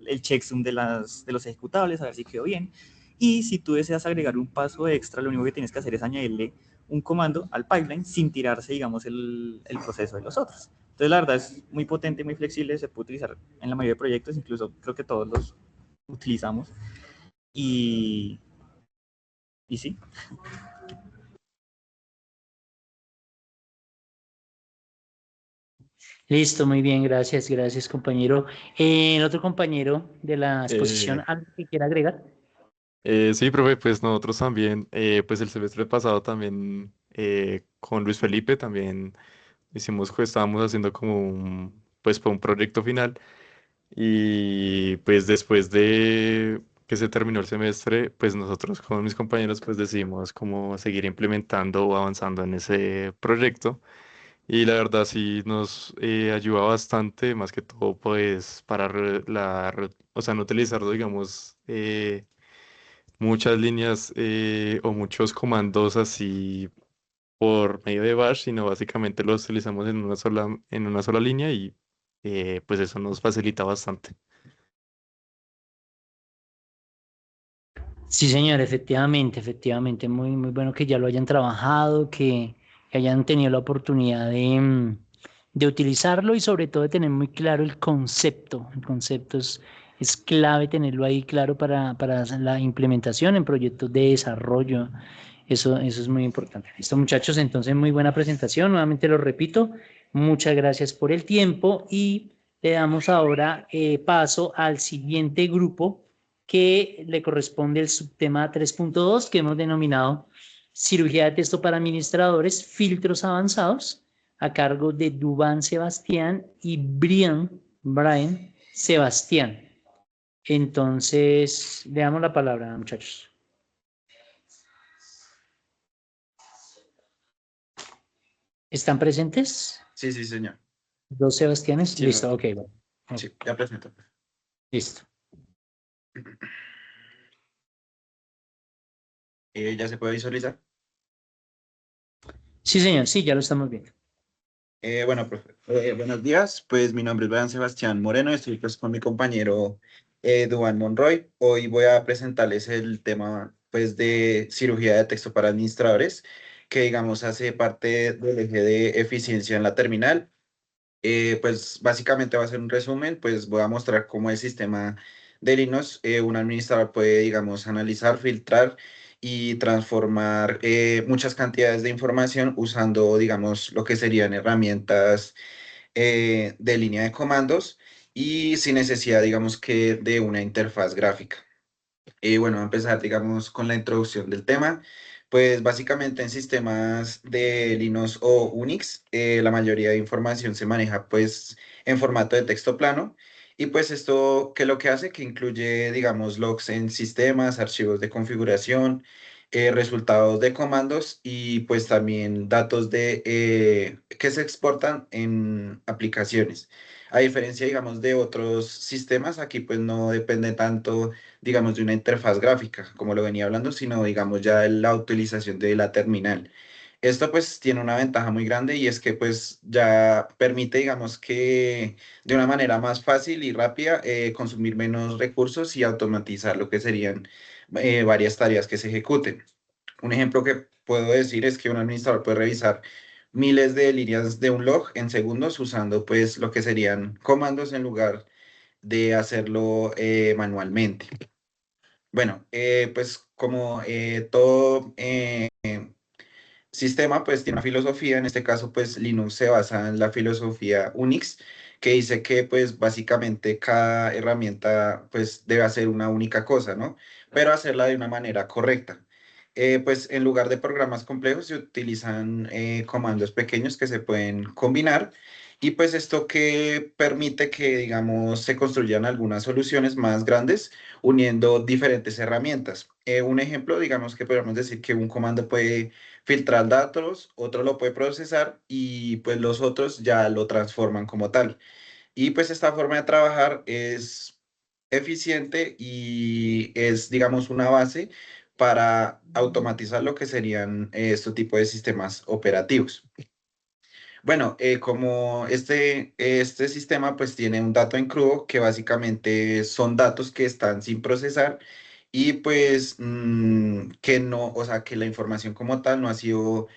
el checksum de los ejecutables, a ver si quedó bien. Y si tú deseas agregar un paso extra, lo único que tienes que hacer es añadirle un comando al pipeline sin tirarse, digamos, el proceso de los otros. Entonces, la verdad es muy potente, muy flexible, se puede utilizar en la mayoría de proyectos, incluso creo que todos los utilizamos. Y, y sí. Listo, muy bien, gracias, gracias, compañero. ¿El otro compañero de la exposición, Eh, algo que quiera agregar? sí, profe, pues nosotros también, pues el semestre pasado también con Luis Felipe también estábamos haciendo como pues un proyecto final y pues después de que se terminó el semestre, pues nosotros con mis compañeros pues decidimos como seguir implementando o avanzando en ese proyecto. Y la verdad sí nos ayuda bastante, más que todo pues para o sea, no utilizarlo, digamos, muchas líneas o muchos comandos así por medio de bash, sino básicamente los utilizamos en una sola línea y pues eso nos facilita bastante. Sí, señor, efectivamente, efectivamente, muy, muy bueno que ya lo hayan trabajado, que hayan tenido la oportunidad de utilizarlo y sobre todo de tener muy claro el concepto. El concepto es clave tenerlo ahí claro para la implementación en proyectos de desarrollo. Eso es muy importante. Listo, muchachos, entonces muy buena presentación. Nuevamente lo repito, muchas gracias por el tiempo y le damos ahora paso al siguiente grupo que le corresponde el subtema 3.2 que hemos denominado cirugía de texto para administradores, filtros avanzados, a cargo de Dubán Sebastián y Brian Sebastián. Entonces, le damos la palabra, muchachos. ¿Están presentes? Sí, sí, señor. Dos Sebastianes. Sí, Listo, ok, bueno. sí, ya presento. Listo. ¿Ya se puede visualizar? Sí, señor, sí, ya lo estamos viendo. Bueno, profe, buenos días. Pues mi nombre es Brian Sebastián Moreno. Estoy pues con mi compañero Duván Monroy. Hoy voy a presentarles el tema pues de cirugía de texto para administradores, que digamos hace parte del eje de eficiencia en la terminal. Pues básicamente va a ser un resumen, pues voy a mostrar cómo el sistema de Linux, un administrador puede, digamos, analizar, filtrar y transformar muchas cantidades de información usando, digamos, lo que serían herramientas de línea de comandos y sin necesidad, digamos, que de una interfaz gráfica. Bueno, a empezar, digamos, con la introducción del tema. Pues básicamente en sistemas de Linux o Unix, la mayoría de información se maneja pues en formato de texto plano. Y pues esto, ¿qué es lo que hace? Que incluye, digamos, logs en sistemas, archivos de configuración, resultados de comandos y pues también datos que se exportan en aplicaciones. A diferencia, digamos, de otros sistemas, aquí pues no depende tanto digamos, de una interfaz gráfica, como lo venía hablando, sino, digamos, ya de la utilización de la terminal. Esto pues tiene una ventaja muy grande y es que pues ya permite, digamos, que de una manera más fácil y rápida consumir menos recursos y automatizar lo que serían varias tareas que se ejecuten. Un ejemplo que puedo decir es que un administrador puede revisar miles de líneas de un log en segundos usando pues lo que serían comandos en lugar de hacerlo manualmente. Bueno, pues como todo sistema, pues tiene una filosofía, en este caso, pues Linux se basa en la filosofía Unix, que dice que pues básicamente cada herramienta pues debe hacer una única cosa, ¿no? Pero hacerla de una manera correcta. Pues en lugar de programas complejos se utilizan comandos pequeños que se pueden combinar y pues esto que permite que, digamos, se construyan algunas soluciones más grandes uniendo diferentes herramientas. Un ejemplo, digamos que podríamos decir que un comando puede filtrar datos, otro lo puede procesar y pues los otros ya lo transforman como tal. Y pues esta forma de trabajar es eficiente y es, digamos, una base para automatizar lo que serían este tipo de sistemas operativos. Bueno, como este sistema pues tiene un dato en crudo que básicamente son datos que están sin procesar y pues que no, o sea, que la información como tal no ha sido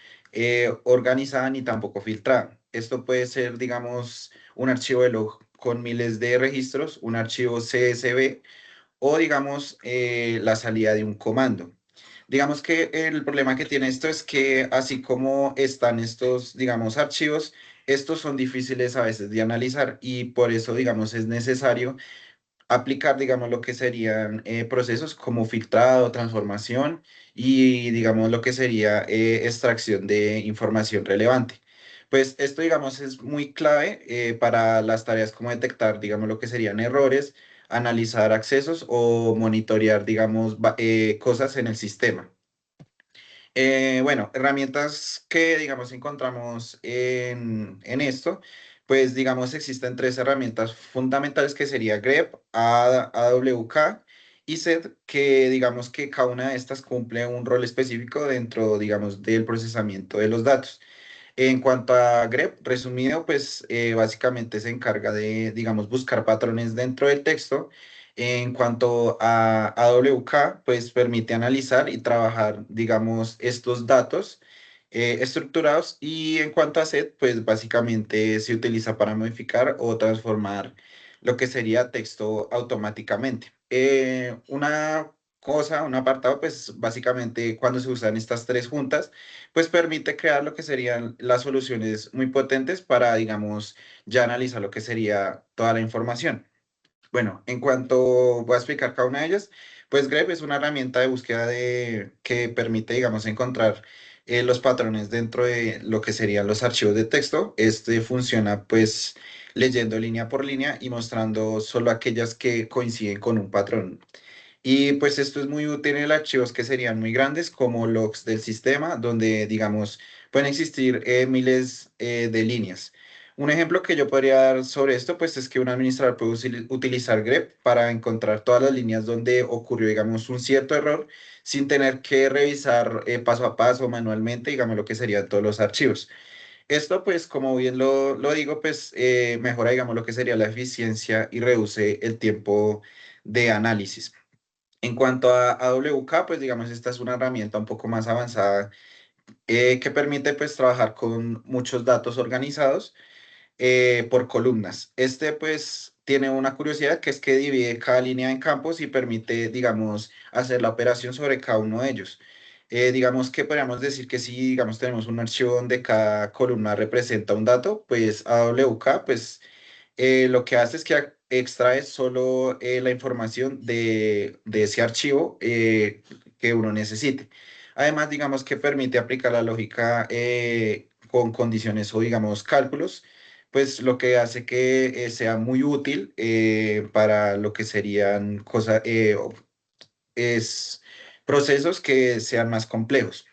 organizada ni tampoco filtrada. Esto puede ser, digamos, un archivo de log con miles de registros, un archivo CSV o, digamos, la salida de un comando. Digamos que el problema que tiene esto es que así como están estos, digamos, archivos, estos son difíciles a veces de analizar y por eso, digamos, es necesario aplicar, digamos, lo que serían procesos como filtrado, transformación y, digamos, lo que sería extracción de información relevante. Pues esto, digamos, es muy clave para las tareas como detectar, digamos, lo que serían errores, analizar accesos o monitorear, digamos, cosas en el sistema. Bueno, herramientas que, digamos, encontramos en esto, pues, digamos, existen tres herramientas fundamentales que sería grep, AWK y SET, que, digamos, que cada una de estas cumple un rol específico dentro, digamos, del procesamiento de los datos. En cuanto a grep, resumido, pues básicamente se encarga de, digamos, buscar patrones dentro del texto. En cuanto a AWK, pues permite analizar y trabajar, digamos, estos datos estructurados. Y en cuanto a set, pues básicamente se utiliza para modificar o transformar lo que sería texto automáticamente. Una cosa, un apartado, pues básicamente cuando se usan estas tres juntas, pues permite crear lo que serían las soluciones muy potentes para, digamos, ya analizar lo que sería toda la información. Bueno, en cuanto voy a explicar cada una de ellas, pues grep es una herramienta de búsqueda que permite, digamos, encontrar los patrones dentro de lo que serían los archivos de texto. Este funciona pues leyendo línea por línea y mostrando solo aquellas que coinciden con un patrón. Y pues esto es muy útil en archivos que serían muy grandes, como logs del sistema, donde, digamos, pueden existir miles de líneas. Un ejemplo que yo podría dar sobre esto, pues es que un administrador puede utilizar grep para encontrar todas las líneas donde ocurrió, digamos, un cierto error, sin tener que revisar paso a paso manualmente, digamos, lo que serían todos los archivos. Esto, pues, como bien lo digo, pues mejora, digamos, lo que sería la eficiencia y reduce el tiempo de análisis. En cuanto a AWK, pues digamos, esta es una herramienta un poco más avanzada que permite pues trabajar con muchos datos organizados por columnas. Este pues tiene una curiosidad que es que divide cada línea en campos y permite, digamos, hacer la operación sobre cada uno de ellos. Digamos que podríamos decir que si, digamos, tenemos un archivo donde cada columna representa un dato, pues AWK, pues lo que hace es que extrae solo la información de ese archivo que uno necesite. Además, digamos que permite aplicar la lógica con condiciones o, digamos, cálculos, pues lo que hace que sea muy útil para lo que serían cosas, es procesos que sean más complejos.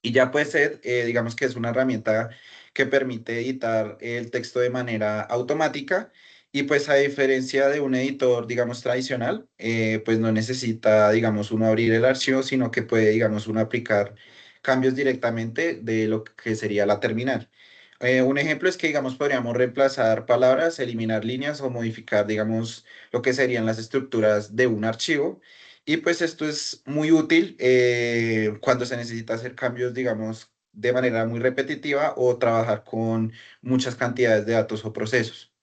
Y ya puede ser, digamos que es una herramienta que permite editar el texto de manera automática y pues a diferencia de un editor, digamos, tradicional, pues no necesita, digamos, uno abrir el archivo, sino que puede, digamos, uno aplicar cambios directamente de lo que sería la terminal. Un ejemplo es que, digamos, podríamos reemplazar palabras, eliminar líneas o modificar, digamos, lo que serían las estructuras de un archivo. Y pues esto es muy útil cuando se necesita hacer cambios, digamos, de manera muy repetitiva o trabajar con muchas cantidades de datos o procesos.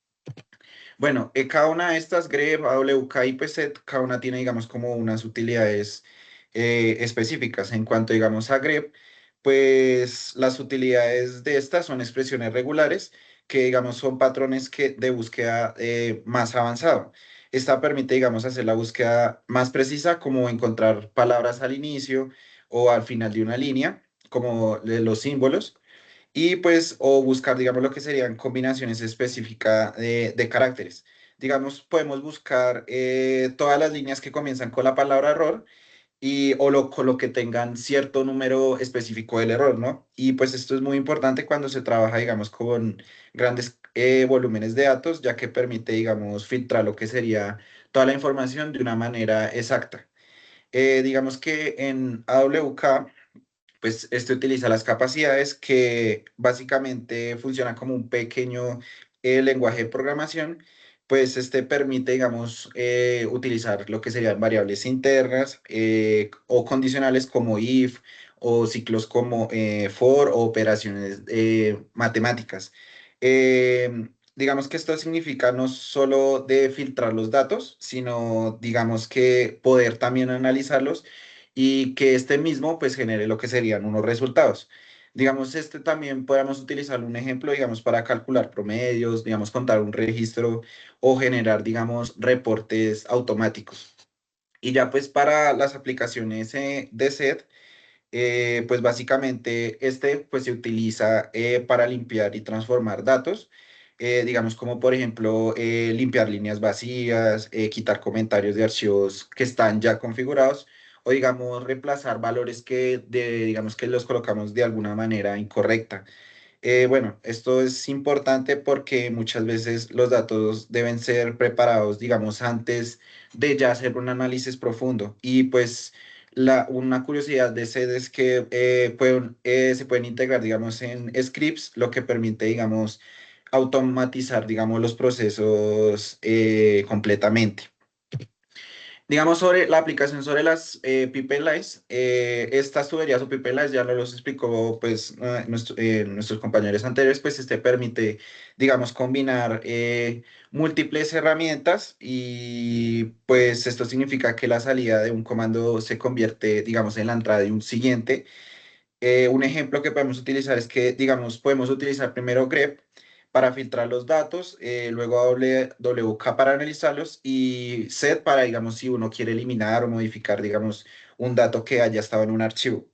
Bueno, cada una de estas, grep, AWK y PSET, cada una tiene, digamos, como unas utilidades específicas. En cuanto, digamos, a grep, pues las utilidades de estas son expresiones regulares que digamos son patrones de búsqueda más avanzado. Esta permite, digamos, hacer la búsqueda más precisa, como encontrar palabras al inicio o al final de una línea, como los símbolos, y pues, o buscar, digamos, lo que serían combinaciones específicas de caracteres. Digamos, podemos buscar todas las líneas que comienzan con la palabra error con lo que tengan cierto número específico del error, ¿no? Y pues esto es muy importante cuando se trabaja, digamos, con grandes volúmenes de datos, ya que permite, digamos, filtrar lo que sería toda la información de una manera exacta. Digamos que en AWK, pues este utiliza las capacidades que básicamente funciona como un pequeño lenguaje de programación, pues este permite, digamos, utilizar lo que serían variables internas o condicionales como if o ciclos como for o operaciones matemáticas. Digamos que esto significa no solo de filtrar los datos, sino digamos que poder también analizarlos y que este mismo pues genere lo que serían unos resultados. Digamos, este también podemos utilizar un ejemplo, digamos, para calcular promedios, digamos, contar un registro o generar, digamos, reportes automáticos. Y ya pues para las aplicaciones de SET, pues básicamente este pues se utiliza para limpiar y transformar datos, digamos como por ejemplo limpiar líneas vacías, quitar comentarios de archivos que están ya configurados o digamos reemplazar valores digamos que los colocamos de alguna manera incorrecta. Bueno, esto es importante porque muchas veces los datos deben ser preparados, digamos, antes de ya hacer un análisis profundo. Y pues una curiosidad de SED es que se pueden integrar, digamos, en scripts, lo que permite, digamos, automatizar, digamos, los procesos completamente. Digamos, sobre la aplicación sobre las pipelines, estas tuberías o pipelines, ya nos los explicó pues nuestros compañeros anteriores, pues este permite, digamos, combinar múltiples herramientas y pues esto significa que la salida de un comando se convierte, digamos, en la entrada de un siguiente. Un ejemplo que podemos utilizar es que, digamos, podemos utilizar primero grep para filtrar los datos, luego WK para analizarlos y set para, digamos, si uno quiere eliminar o modificar, digamos, un dato que haya estado en un archivo.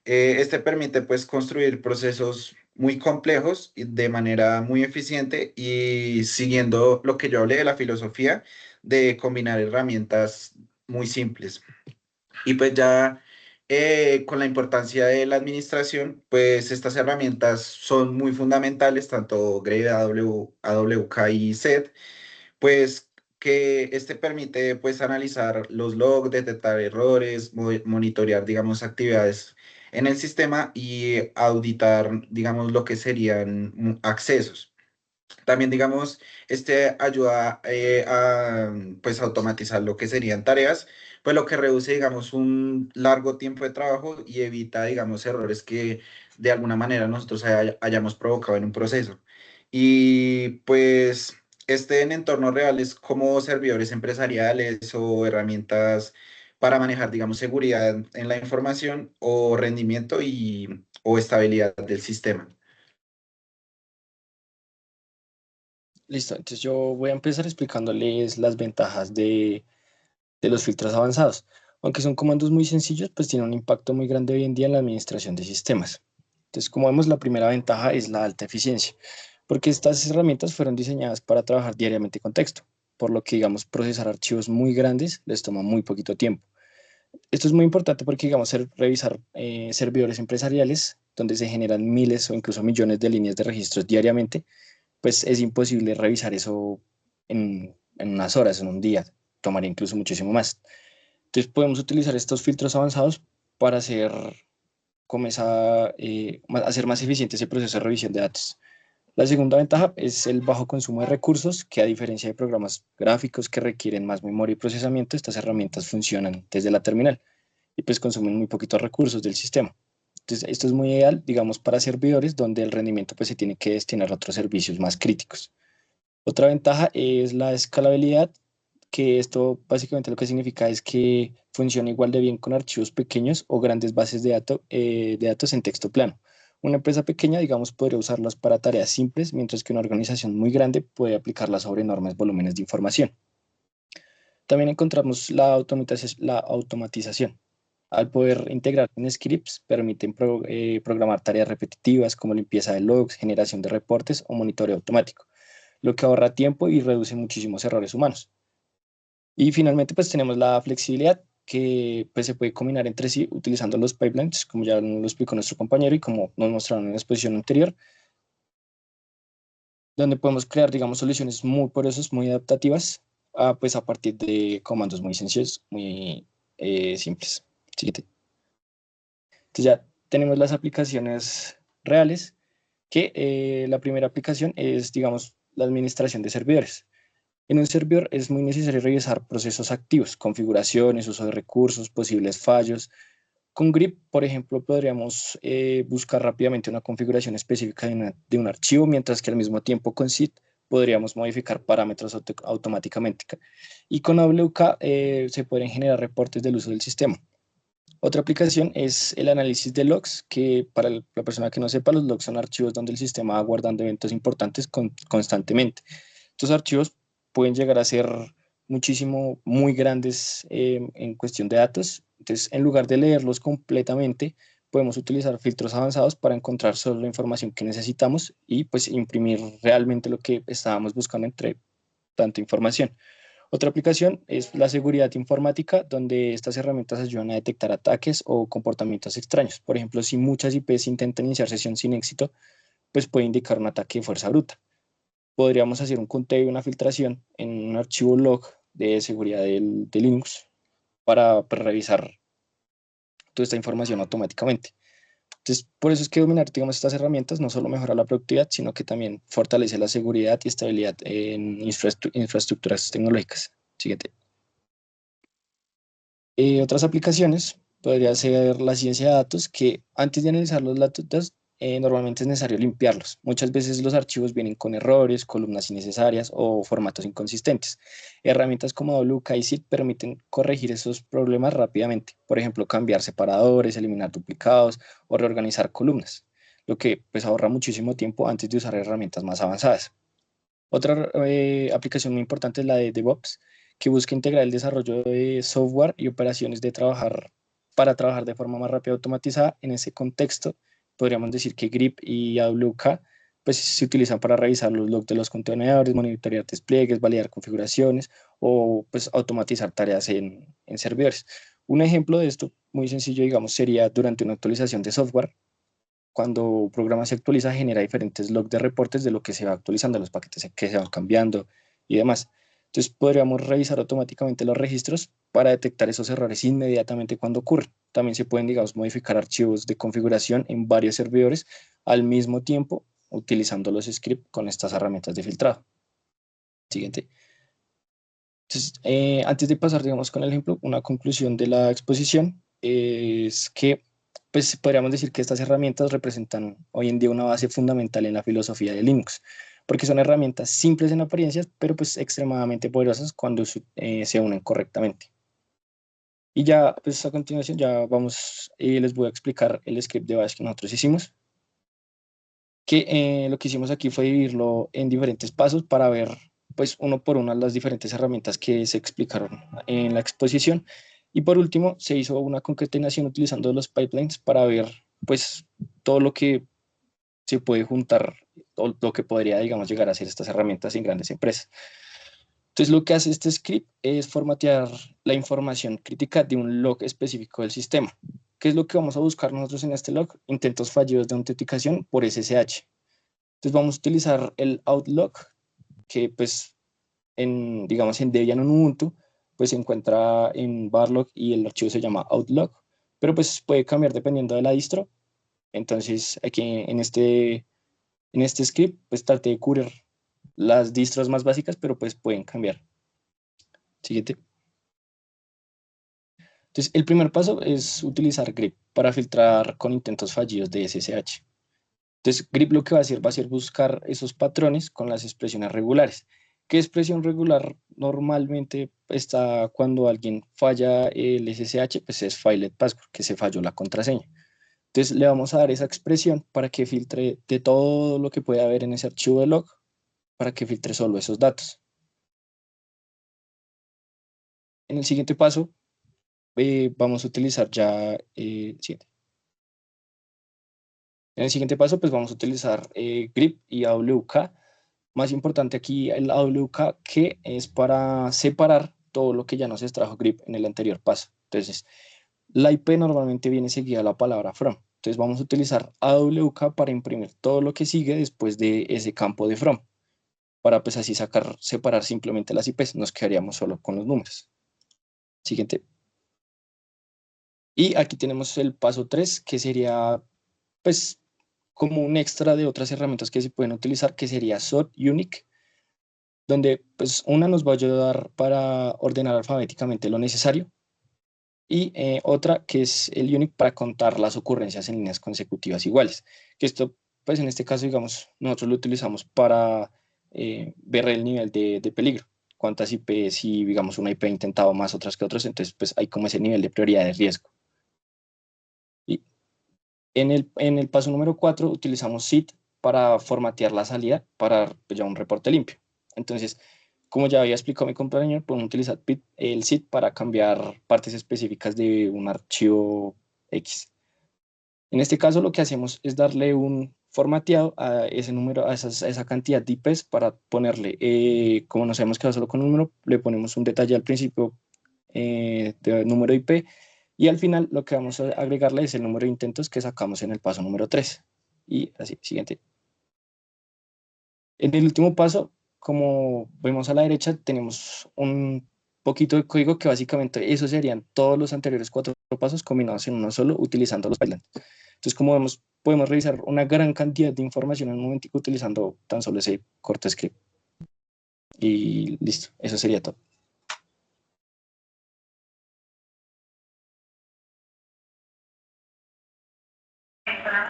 Este permite, pues, construir procesos muy complejos y de manera muy eficiente y siguiendo lo que yo hablé de la filosofía de combinar herramientas muy simples. Y pues ya con la importancia de la administración, pues estas herramientas son muy fundamentales, tanto Greve, AWK y SET, pues que este permite pues analizar los logs, detectar errores, monitorear, digamos, actividades en el sistema y auditar, digamos, lo que serían accesos. También, digamos, este ayuda pues, automatizar lo que serían tareas, pues lo que reduce, digamos, un largo tiempo de trabajo y evita, digamos, errores que de alguna manera nosotros hayamos provocado en un proceso. Y pues este en entornos reales como servidores empresariales o herramientas para manejar, digamos, seguridad en la información o rendimiento o estabilidad del sistema. Listo, entonces yo voy a empezar explicándoles las ventajas de los filtros avanzados. Aunque son comandos muy sencillos, pues tienen un impacto muy grande hoy en día en la administración de sistemas. Entonces, como vemos, la primera ventaja es la alta eficiencia, porque estas herramientas fueron diseñadas para trabajar diariamente con texto, por lo que, digamos, procesar archivos muy grandes les toma muy poquito tiempo. Esto es muy importante porque, digamos, revisar servidores empresariales, donde se generan miles o incluso millones de líneas de registros diariamente, pues es imposible revisar eso en unas horas, en un día, tomaría incluso muchísimo más. Entonces podemos utilizar estos filtros avanzados para hacer más eficiente ese proceso de revisión de datos. La segunda ventaja es el bajo consumo de recursos, que a diferencia de programas gráficos que requieren más memoria y procesamiento, estas herramientas funcionan desde la terminal y pues consumen muy poquitos recursos del sistema. Entonces, esto es muy ideal, digamos, para servidores donde el rendimiento pues, se tiene que destinar a otros servicios más críticos. Otra ventaja es la escalabilidad, que esto básicamente lo que significa es que funciona igual de bien con archivos pequeños o grandes bases de datos en texto plano, Una empresa pequeña, digamos, podría usarlas para tareas simples, mientras que una organización muy grande puede aplicarlas sobre enormes volúmenes de información. También encontramos la automatización. Al poder integrar en scripts, permiten programar tareas repetitivas como limpieza de logs, generación de reportes o monitoreo automático, lo que ahorra tiempo y reduce muchísimos errores humanos. Y finalmente, pues tenemos la flexibilidad que pues, se puede combinar entre sí utilizando los pipelines, como ya lo explicó nuestro compañero y como nos mostraron en la exposición anterior, donde podemos crear, digamos, soluciones muy poderosas, muy adaptativas, pues a partir de comandos muy sencillos, muy simples. Siguiente. Entonces ya tenemos las aplicaciones reales, que la primera aplicación es, digamos, la administración de servidores. En un servidor es muy necesario revisar procesos activos, configuraciones, uso de recursos, posibles fallos. Con grep, por ejemplo, podríamos buscar rápidamente una configuración específica de un archivo, mientras que al mismo tiempo con SID podríamos modificar parámetros automáticamente. Y con AWK se pueden generar reportes del uso del sistema. Otra aplicación es el análisis de logs, que para la persona que no sepa, los logs son archivos donde el sistema va guardando eventos importantes constantemente. Estos archivos pueden llegar a ser muchísimo, muy grandes en cuestión de datos. Entonces, en lugar de leerlos completamente, podemos utilizar filtros avanzados para encontrar solo la información que necesitamos y pues imprimir realmente lo que estábamos buscando entre tanta información. Otra aplicación es la seguridad informática, donde estas herramientas ayudan a detectar ataques o comportamientos extraños. Por ejemplo, si muchas IPs intentan iniciar sesión sin éxito, pues puede indicar un ataque de fuerza bruta. Podríamos hacer un conteo y una filtración en un archivo log de seguridad de Linux para pues, revisar toda esta información automáticamente. Entonces, por eso es que dominar, digamos, estas herramientas no solo mejora la productividad, sino que también fortalece la seguridad y estabilidad en infraestructuras tecnológicas. Siguiente. Otras aplicaciones podría ser la ciencia de datos, que antes de analizar los datos, normalmente es necesario limpiarlos. Muchas veces los archivos vienen con errores, columnas innecesarias o formatos inconsistentes. Herramientas como WK y SID permiten corregir esos problemas rápidamente. Por ejemplo, cambiar separadores, eliminar duplicados o reorganizar columnas, lo que pues ahorra muchísimo tiempo antes de usar herramientas más avanzadas. Otra aplicación muy importante es la de DevOps, que busca integrar el desarrollo de software y operaciones para trabajar de forma más rápida y automatizada. En ese contexto, podríamos decir que grep y AWK pues, se utilizan para revisar los logs de los contenedores, monitorear despliegues, validar configuraciones o pues, automatizar tareas en servidores. Un ejemplo de esto muy sencillo, digamos, sería durante una actualización de software. Cuando un programa se actualiza, genera diferentes logs de reportes de lo que se va actualizando, los paquetes que se van cambiando y demás. Entonces, podríamos revisar automáticamente los registros para detectar esos errores inmediatamente cuando ocurren. También se pueden, digamos, modificar archivos de configuración en varios servidores al mismo tiempo, utilizando los scripts con estas herramientas de filtrado. Siguiente. Entonces, antes de pasar, digamos, con el ejemplo, una conclusión de la exposición es que pues podríamos decir que estas herramientas representan hoy en día una base fundamental en la filosofía de Linux, porque son herramientas simples en apariencias, pero pues extremadamente poderosas cuando se unen correctamente. Y ya, pues a continuación ya vamos, les voy a explicar el script de bash que nosotros hicimos, que lo que hicimos aquí fue dividirlo en diferentes pasos para ver, pues uno por uno, las diferentes herramientas que se explicaron en la exposición. Y por último, se hizo una concatenación utilizando los pipelines para ver, pues, todo lo que se puede juntar, todo lo que podría, digamos, llegar a ser estas herramientas en grandes empresas. Entonces, lo que hace este script es formatear la información crítica de un log específico del sistema. ¿Qué es lo que vamos a buscar nosotros en este log? Intentos fallidos de autenticación por SSH. Entonces, vamos a utilizar el outlog, que pues, digamos, en Debian o en Ubuntu, pues se encuentra en Barlog y el archivo se llama outlog, pero pues puede cambiar dependiendo de la distro. Entonces, aquí en este script, pues traté de cubrir las distros más básicas, pero pues pueden cambiar. Siguiente. Entonces, el primer paso es utilizar grep para filtrar con intentos fallidos de SSH. Entonces, grep lo que va a hacer buscar esos patrones con las expresiones regulares. ¿Qué expresión regular normalmente está cuando alguien falla el SSH? Pues es failed password, que se falló la contraseña. Entonces le vamos a dar esa expresión para que filtre de todo lo que puede haber en ese archivo de log, para que filtre solo esos datos. En el siguiente paso vamos a utilizar ya siguiente. En el siguiente paso pues vamos a utilizar grep y AWK. Más importante aquí el AWK, que es para separar todo lo que ya nos extrajo grep en el anterior paso. Entonces la IP normalmente viene seguida de la palabra from. Entonces vamos a utilizar AWK para imprimir todo lo que sigue después de ese campo de from, para pues así separar simplemente las IPs. Nos quedaríamos solo con los números. Siguiente. Y aquí tenemos el paso 3, que sería pues como un extra de otras herramientas que se pueden utilizar, que sería sort unique, donde pues una nos va a ayudar para ordenar alfabéticamente lo necesario, y otra que es el unique para contar las ocurrencias en líneas consecutivas iguales, que esto pues en este caso digamos nosotros lo utilizamos para ver el nivel de peligro, cuántas IP, si digamos una IP ha intentado más otras que otras, entonces pues hay como ese nivel de prioridad de riesgo. Y en el paso número 4 utilizamos SID para formatear la salida para pues, ya un reporte limpio. Entonces, como ya había explicado mi compañero, podemos utilizar el SID para cambiar partes específicas de un archivo X. En este caso lo que hacemos es darle un formateado a ese número, a esa cantidad de IPs, para ponerle, como no sabemos que va solo con un número, le ponemos un detalle al principio de número IP, y al final lo que vamos a agregarle es el número de intentos que sacamos en el paso número 3. Y así, siguiente. En el último paso, como vemos a la derecha, tenemos un poquito de código que básicamente eso serían todos los anteriores 4 pasos combinados en uno solo utilizando los pipelines. Entonces, como vemos, podemos revisar una gran cantidad de información en un momentico utilizando tan solo ese corto script. Y listo, eso sería todo.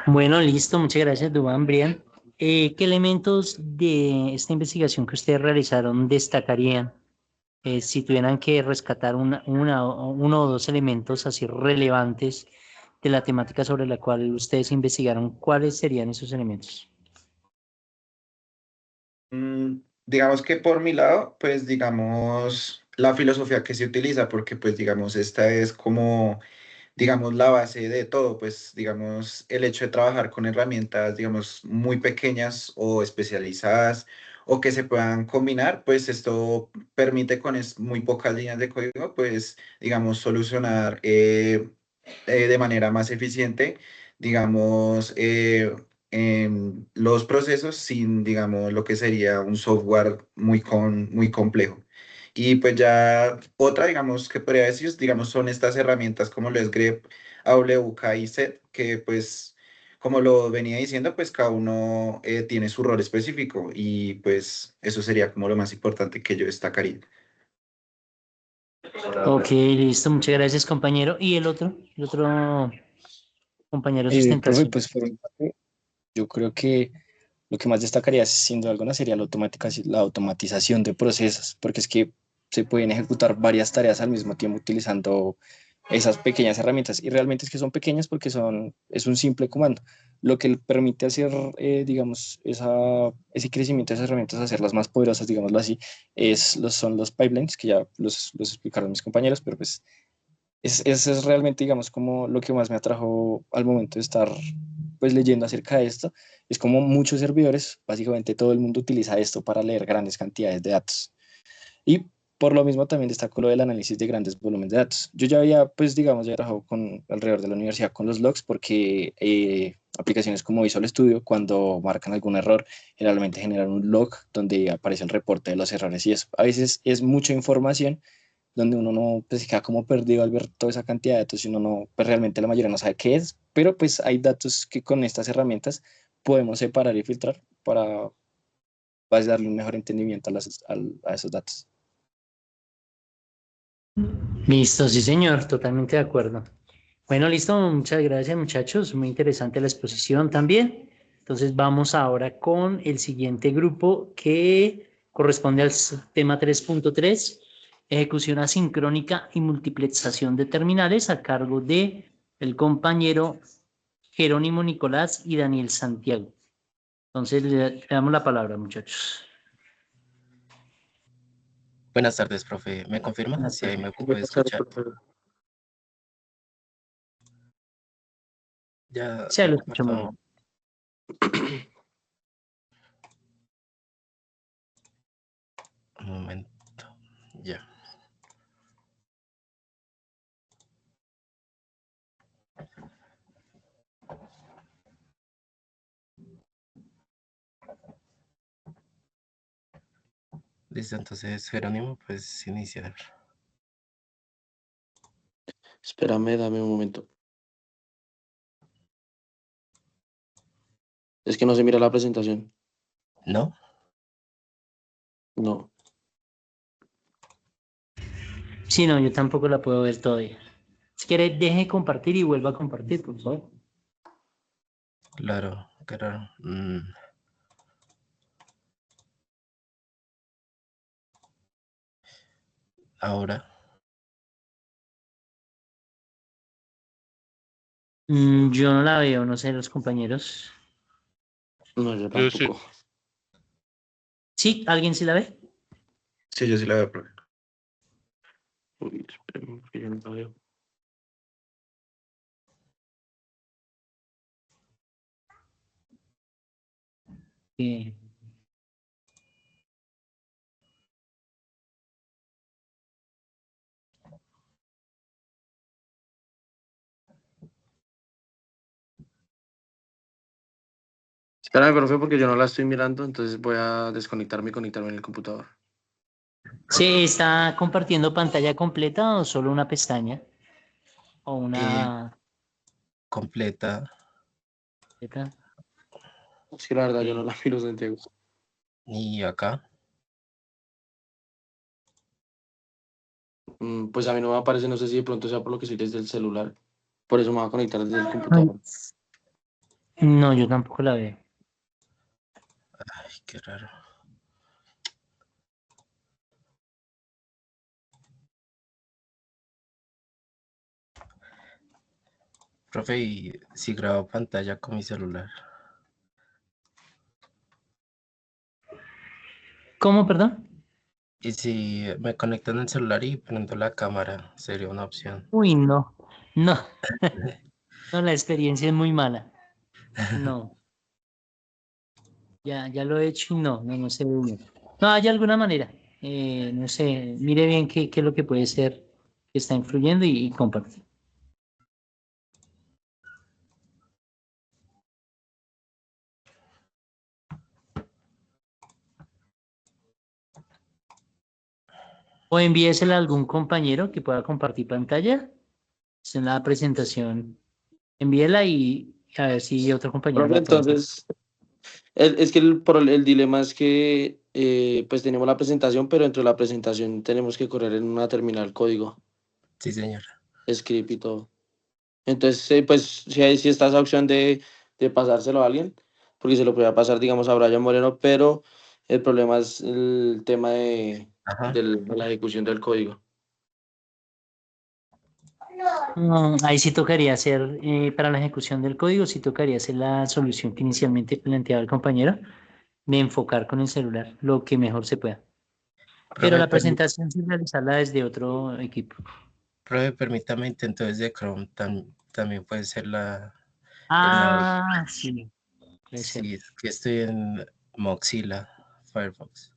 Bueno, listo, muchas gracias, Duván, Brian. ¿Qué elementos de esta investigación que ustedes realizaron destacarían si tuvieran que rescatar uno o dos elementos así relevantes de la temática sobre la cual ustedes investigaron? ¿Cuáles serían esos elementos? Digamos que por mi lado, pues digamos la filosofía que se utiliza, porque pues digamos esta es como digamos, la base de todo, pues, digamos, el hecho de trabajar con herramientas, digamos, muy pequeñas o especializadas o que se puedan combinar, pues esto permite con muy pocas líneas de código, pues, digamos, solucionar de manera más eficiente, digamos, los procesos sin, digamos, lo que sería un software muy complejo. Y pues ya otra, digamos, que podría decir, digamos, son estas herramientas como lo es grep, AWK y set, que pues, como lo venía diciendo, pues cada uno tiene su rol específico y pues eso sería como lo más importante que yo destacaría. Ok, listo, muchas gracias, compañero. ¿Y el otro compañero de Profe, sustentación? pues por mi parte, yo creo que lo que más destacaría, sin duda alguna, sería la automatización de procesos, porque es que se pueden ejecutar varias tareas al mismo tiempo utilizando esas pequeñas herramientas. Y realmente es que son pequeñas porque es un simple comando. Lo que le permite hacer, digamos, ese crecimiento de esas herramientas, hacerlas más poderosas, digámoslo así, son los pipelines, que ya los explicaron mis compañeros, pero pues eso es realmente, digamos, como lo que más me atrajo al momento de estar pues leyendo acerca de esto. Es como muchos servidores, básicamente todo el mundo utiliza esto para leer grandes cantidades de datos. Y por lo mismo también destaco lo del análisis de grandes volúmenes de datos. Yo ya había, pues digamos, ya trabajado alrededor de la universidad con los logs, porque aplicaciones como Visual Studio, cuando marcan algún error, generalmente generan un log donde aparece el reporte de los errores y eso. A veces es mucha información donde uno no, pues, se queda como perdido al ver toda esa cantidad de datos y uno no, pues realmente la mayoría no sabe qué es, pero pues hay datos que con estas herramientas podemos separar y filtrar para pues, darle un mejor entendimiento a esos datos. Listo, sí, señor, totalmente de acuerdo. Bueno, listo, muchas gracias, muchachos. Muy interesante la exposición también. Entonces vamos ahora con el siguiente grupo que corresponde al tema 3.3, ejecución asincrónica y multiplexación de terminales, a cargo de el compañero Jerónimo Nicolás y Daniel Santiago. Entonces le damos la palabra, muchachos. Buenas tardes, profe. ¿Me confirma? Buenas Si ahí me tardes. puede escuchar. Ya, Se lo escucho muy perdón. bien. Un momento. Ya. Listo, entonces, Jerónimo, pues iniciar. Espérame, dame un momento. Es que no se mira la presentación. ¿No? No. Sí, no, yo tampoco la puedo ver todavía. Si quiere, deje de compartir y vuelva a compartir, por favor. Claro, claro. Ahora, Yo no la veo, no sé, los compañeros. No, yo Yo sí. tampoco. ¿Sí? ¿Alguien sí la ve? Sí, yo sí la veo, profe. Uy, espérame, que yo no la veo. Eh, Espérame, profe, porque yo no la estoy mirando, entonces voy a desconectarme y conectarme en el computador. ¿Se está compartiendo pantalla completa o solo una pestaña? ¿O una... completa. completa? Es que la verdad yo no la miro, Santiago. Y acá. Pues a mí no me aparece, no sé si de pronto sea por lo que soy desde el celular. Por eso me voy a conectar desde el computador. No, yo tampoco la veo. Ay, qué raro. Profe, y si grabo pantalla con mi celular. ¿Cómo, perdón? Y si me conecto en el celular y prendo la cámara, sería una opción. Uy, no. No, no, la experiencia es muy mala. No, ya lo he hecho y no se ve bien. No, hay alguna manera. No sé, mire bien qué es lo que puede ser que está influyendo y comparte. O envíesela a algún compañero que pueda compartir pantalla. Es en la presentación. Envíela y a ver si otro compañero Profe, la puede compartir. entonces, es que el dilema es que pues tenemos la presentación, pero dentro de la presentación tenemos que correr en una terminal código, Sí, señor. script y todo. Entonces, pues si está esa opción de pasárselo a alguien, porque se lo podía pasar, digamos, a Brian Moreno, pero el problema es el tema Ajá. de la ejecución del código. Ahí sí tocaría hacer, para la ejecución del código, sí tocaría hacer la solución que inicialmente planteaba el compañero, de enfocar con el celular lo que mejor se pueda. Pero Profe, la presentación sí realizarla desde otro equipo. permítame intento desde Chrome. También puede ser el navegador. Ah, sí, puede ser. Sí, es que estoy en Mozilla Firefox.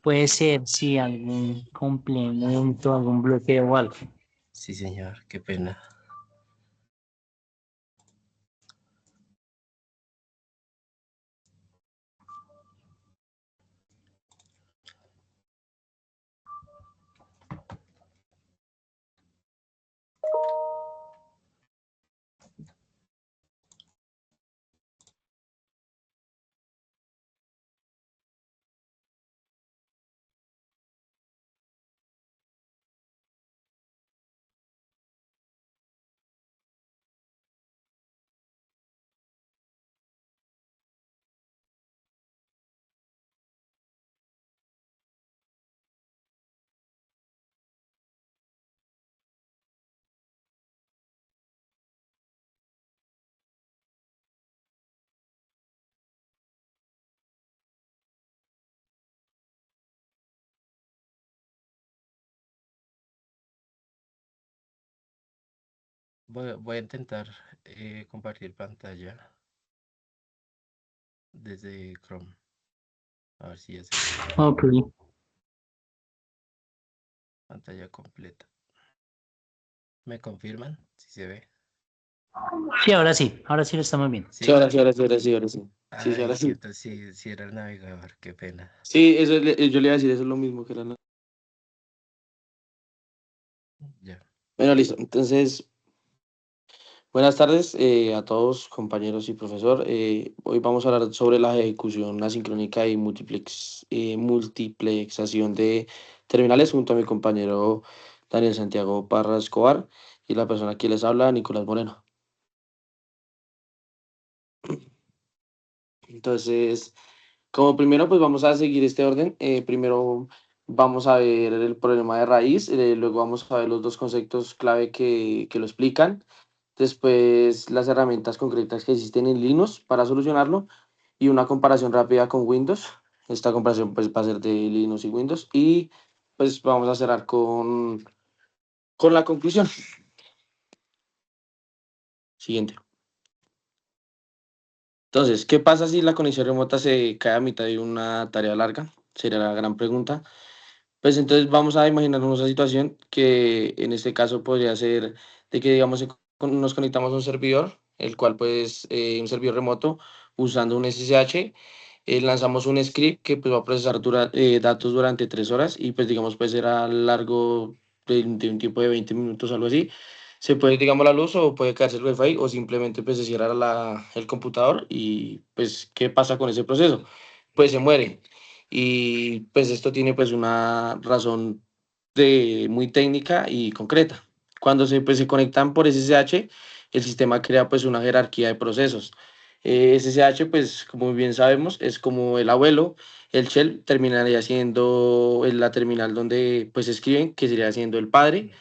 Puede ser, sí, algún complemento, algún bloqueo o algo. Sí, señor, qué pena. Voy a intentar compartir pantalla desde Chrome. A ver si ya se ve. Ok. Pantalla completa. ¿Me confirman si se ve? Sí, ahora sí lo estamos viendo. Sí, ¿Sí? ahora sí, ahora sí, ahora sí, ahora sí. Sí, sí, Ay, ahora sí, sí. entonces sí, sí era el navegador, qué pena. Sí, eso yo le iba a decir, eso es lo mismo que era. Ya. Bueno, listo. Entonces, buenas tardes a todos, compañeros y profesor. Hoy vamos a hablar sobre la ejecución asincrónica y multiplexación de terminales junto a mi compañero Daniel Santiago Parra Escobar y la persona que les habla, Nicolás Moreno. Entonces, como primero, pues vamos a seguir este orden. Primero vamos a ver el problema de raíz, luego vamos a ver los dos conceptos clave que lo explican. Después las herramientas concretas que existen en Linux para solucionarlo y una comparación rápida con Windows. Esta comparación pues va a ser de Linux y Windows y pues vamos a cerrar con la conclusión. Siguiente. Entonces, ¿qué pasa si la conexión remota se cae a mitad de una tarea larga? Sería la gran pregunta. Pues entonces vamos a imaginarnos una situación que en este caso podría ser de que, digamos, nos conectamos a un servidor, el cual pues un servidor remoto usando un SSH, lanzamos un script que pues va a procesar datos durante 3 horas y pues digamos puede ser a largo de un tiempo de 20 minutos, algo así. Se puede, digamos, la luz o puede caerse el wifi o simplemente pues se cierra el computador y pues ¿qué pasa con ese proceso? Pues se muere. Y pues esto tiene pues una razón muy técnica y concreta. Cuando se conectan por SSH, el sistema crea pues una jerarquía de procesos. SSH, pues como bien sabemos, es como el abuelo, el shell terminaría siendo la terminal donde pues escriben, que sería siendo el padre,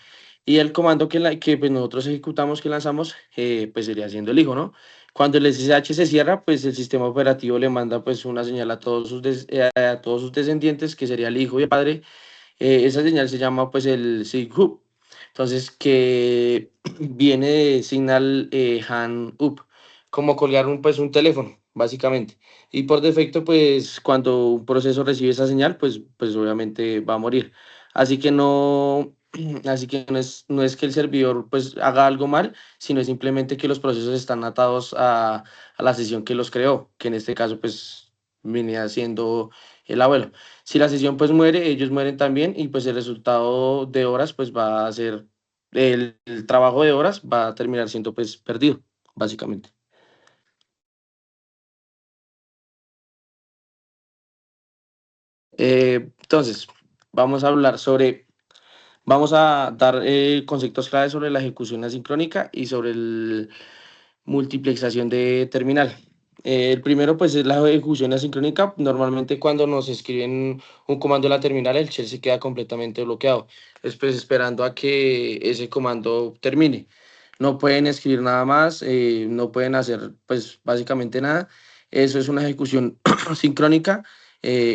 y el comando que pues nosotros ejecutamos, que lanzamos, pues sería siendo el hijo, ¿no? Cuando el SSH se cierra, pues el sistema operativo le manda pues una señal a todos sus descendientes, que sería el hijo y el padre. Esa señal se llama pues el SIG-UP. Entonces, que viene de Signal Hand Up, como colgar un teléfono, básicamente. Y por defecto, pues cuando un proceso recibe esa señal, pues obviamente va a morir. Así que no, así que no es que el servidor pues haga algo mal, sino es simplemente que los procesos están atados a la sesión que los creó, que en este caso pues venía siendo el abuelo. Si la sesión pues muere, ellos mueren también y pues el resultado de horas pues va a ser, el trabajo de horas va a terminar siendo pues perdido, básicamente. Entonces, vamos a dar conceptos claves sobre la ejecución asincrónica y sobre el multiplexación de terminal. El primero, pues, es la ejecución asincrónica. Normalmente, cuando nos escriben un comando en la terminal, el shell se queda completamente bloqueado, después esperando a que ese comando termine. No pueden escribir nada más, no pueden hacer, pues, básicamente nada. Eso es una ejecución sincrónica.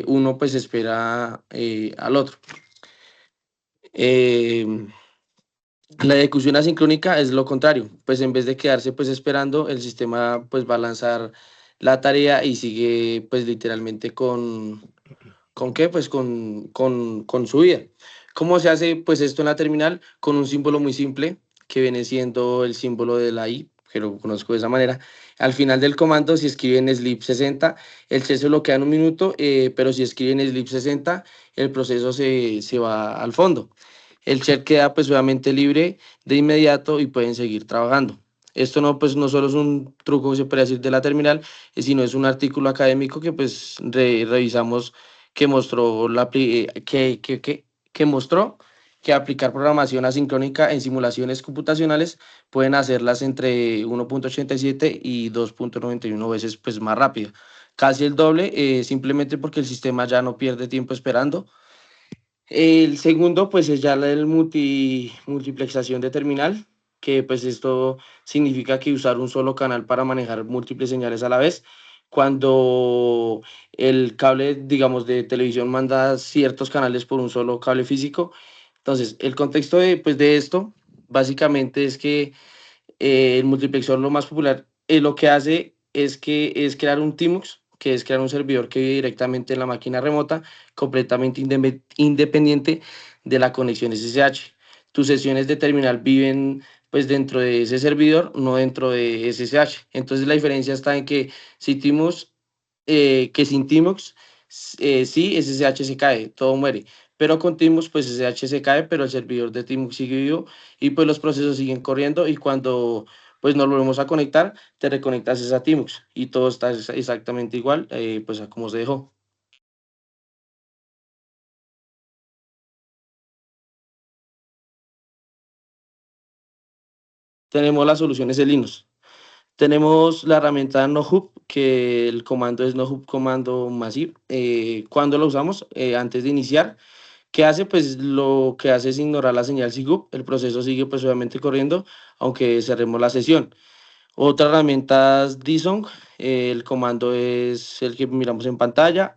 Uno, pues, espera al otro. Eh, la ejecución asincrónica es lo contrario, pues en vez de quedarse pues esperando, el sistema pues va a lanzar la tarea y sigue pues literalmente ¿con qué? Pues con su vida. ¿Cómo se hace pues esto en la terminal? Con un símbolo muy simple que viene siendo el símbolo de la I, que lo conozco de esa manera. Al final del comando, si escriben sleep 60, el shell se bloquea en un minuto, pero si escriben sleep 60, el proceso se va al fondo. El shell queda pues obviamente libre de inmediato y pueden seguir trabajando. Esto no, pues, no solo es un truco que se puede decir de la terminal, sino es un artículo académico que pues revisamos que mostró, que mostró que aplicar programación asincrónica en simulaciones computacionales pueden hacerlas entre 1.87 y 2.91 veces pues, más rápido. Casi el doble, simplemente porque el sistema ya no pierde tiempo esperando. El segundo, pues, es ya el multiplexación de terminal, que pues esto significa que usar un solo canal para manejar múltiples señales a la vez. Cuando el cable, digamos, de televisión manda ciertos canales por un solo cable físico. Entonces, el contexto de esto, básicamente, es que el multiplexor, lo más popular, lo que hace es crear un TMUX, que es crear un servidor que vive directamente en la máquina remota, completamente independiente de la conexión SSH. Tus sesiones de terminal viven pues dentro de ese servidor, no dentro de SSH. Entonces la diferencia está en que si TMUX, que sin TMUX, sí, SSH se cae, todo muere. Pero con TMUX, pues SSH se cae, pero el servidor de TMUX sigue vivo y pues los procesos siguen corriendo y cuando pues nos volvemos a conectar, te reconectas a TMUX y todo está exactamente igual, pues a como se dejó. Tenemos las soluciones de Linux. Tenemos la herramienta NoHub, que el comando es NoHub Comando Massive. Cuando lo usamos, antes de iniciar, ¿qué hace? Pues lo que hace es ignorar la señal SIGUP. El proceso sigue pues obviamente corriendo, aunque cerremos la sesión. Otra herramienta es DSong, el comando es el que miramos en pantalla.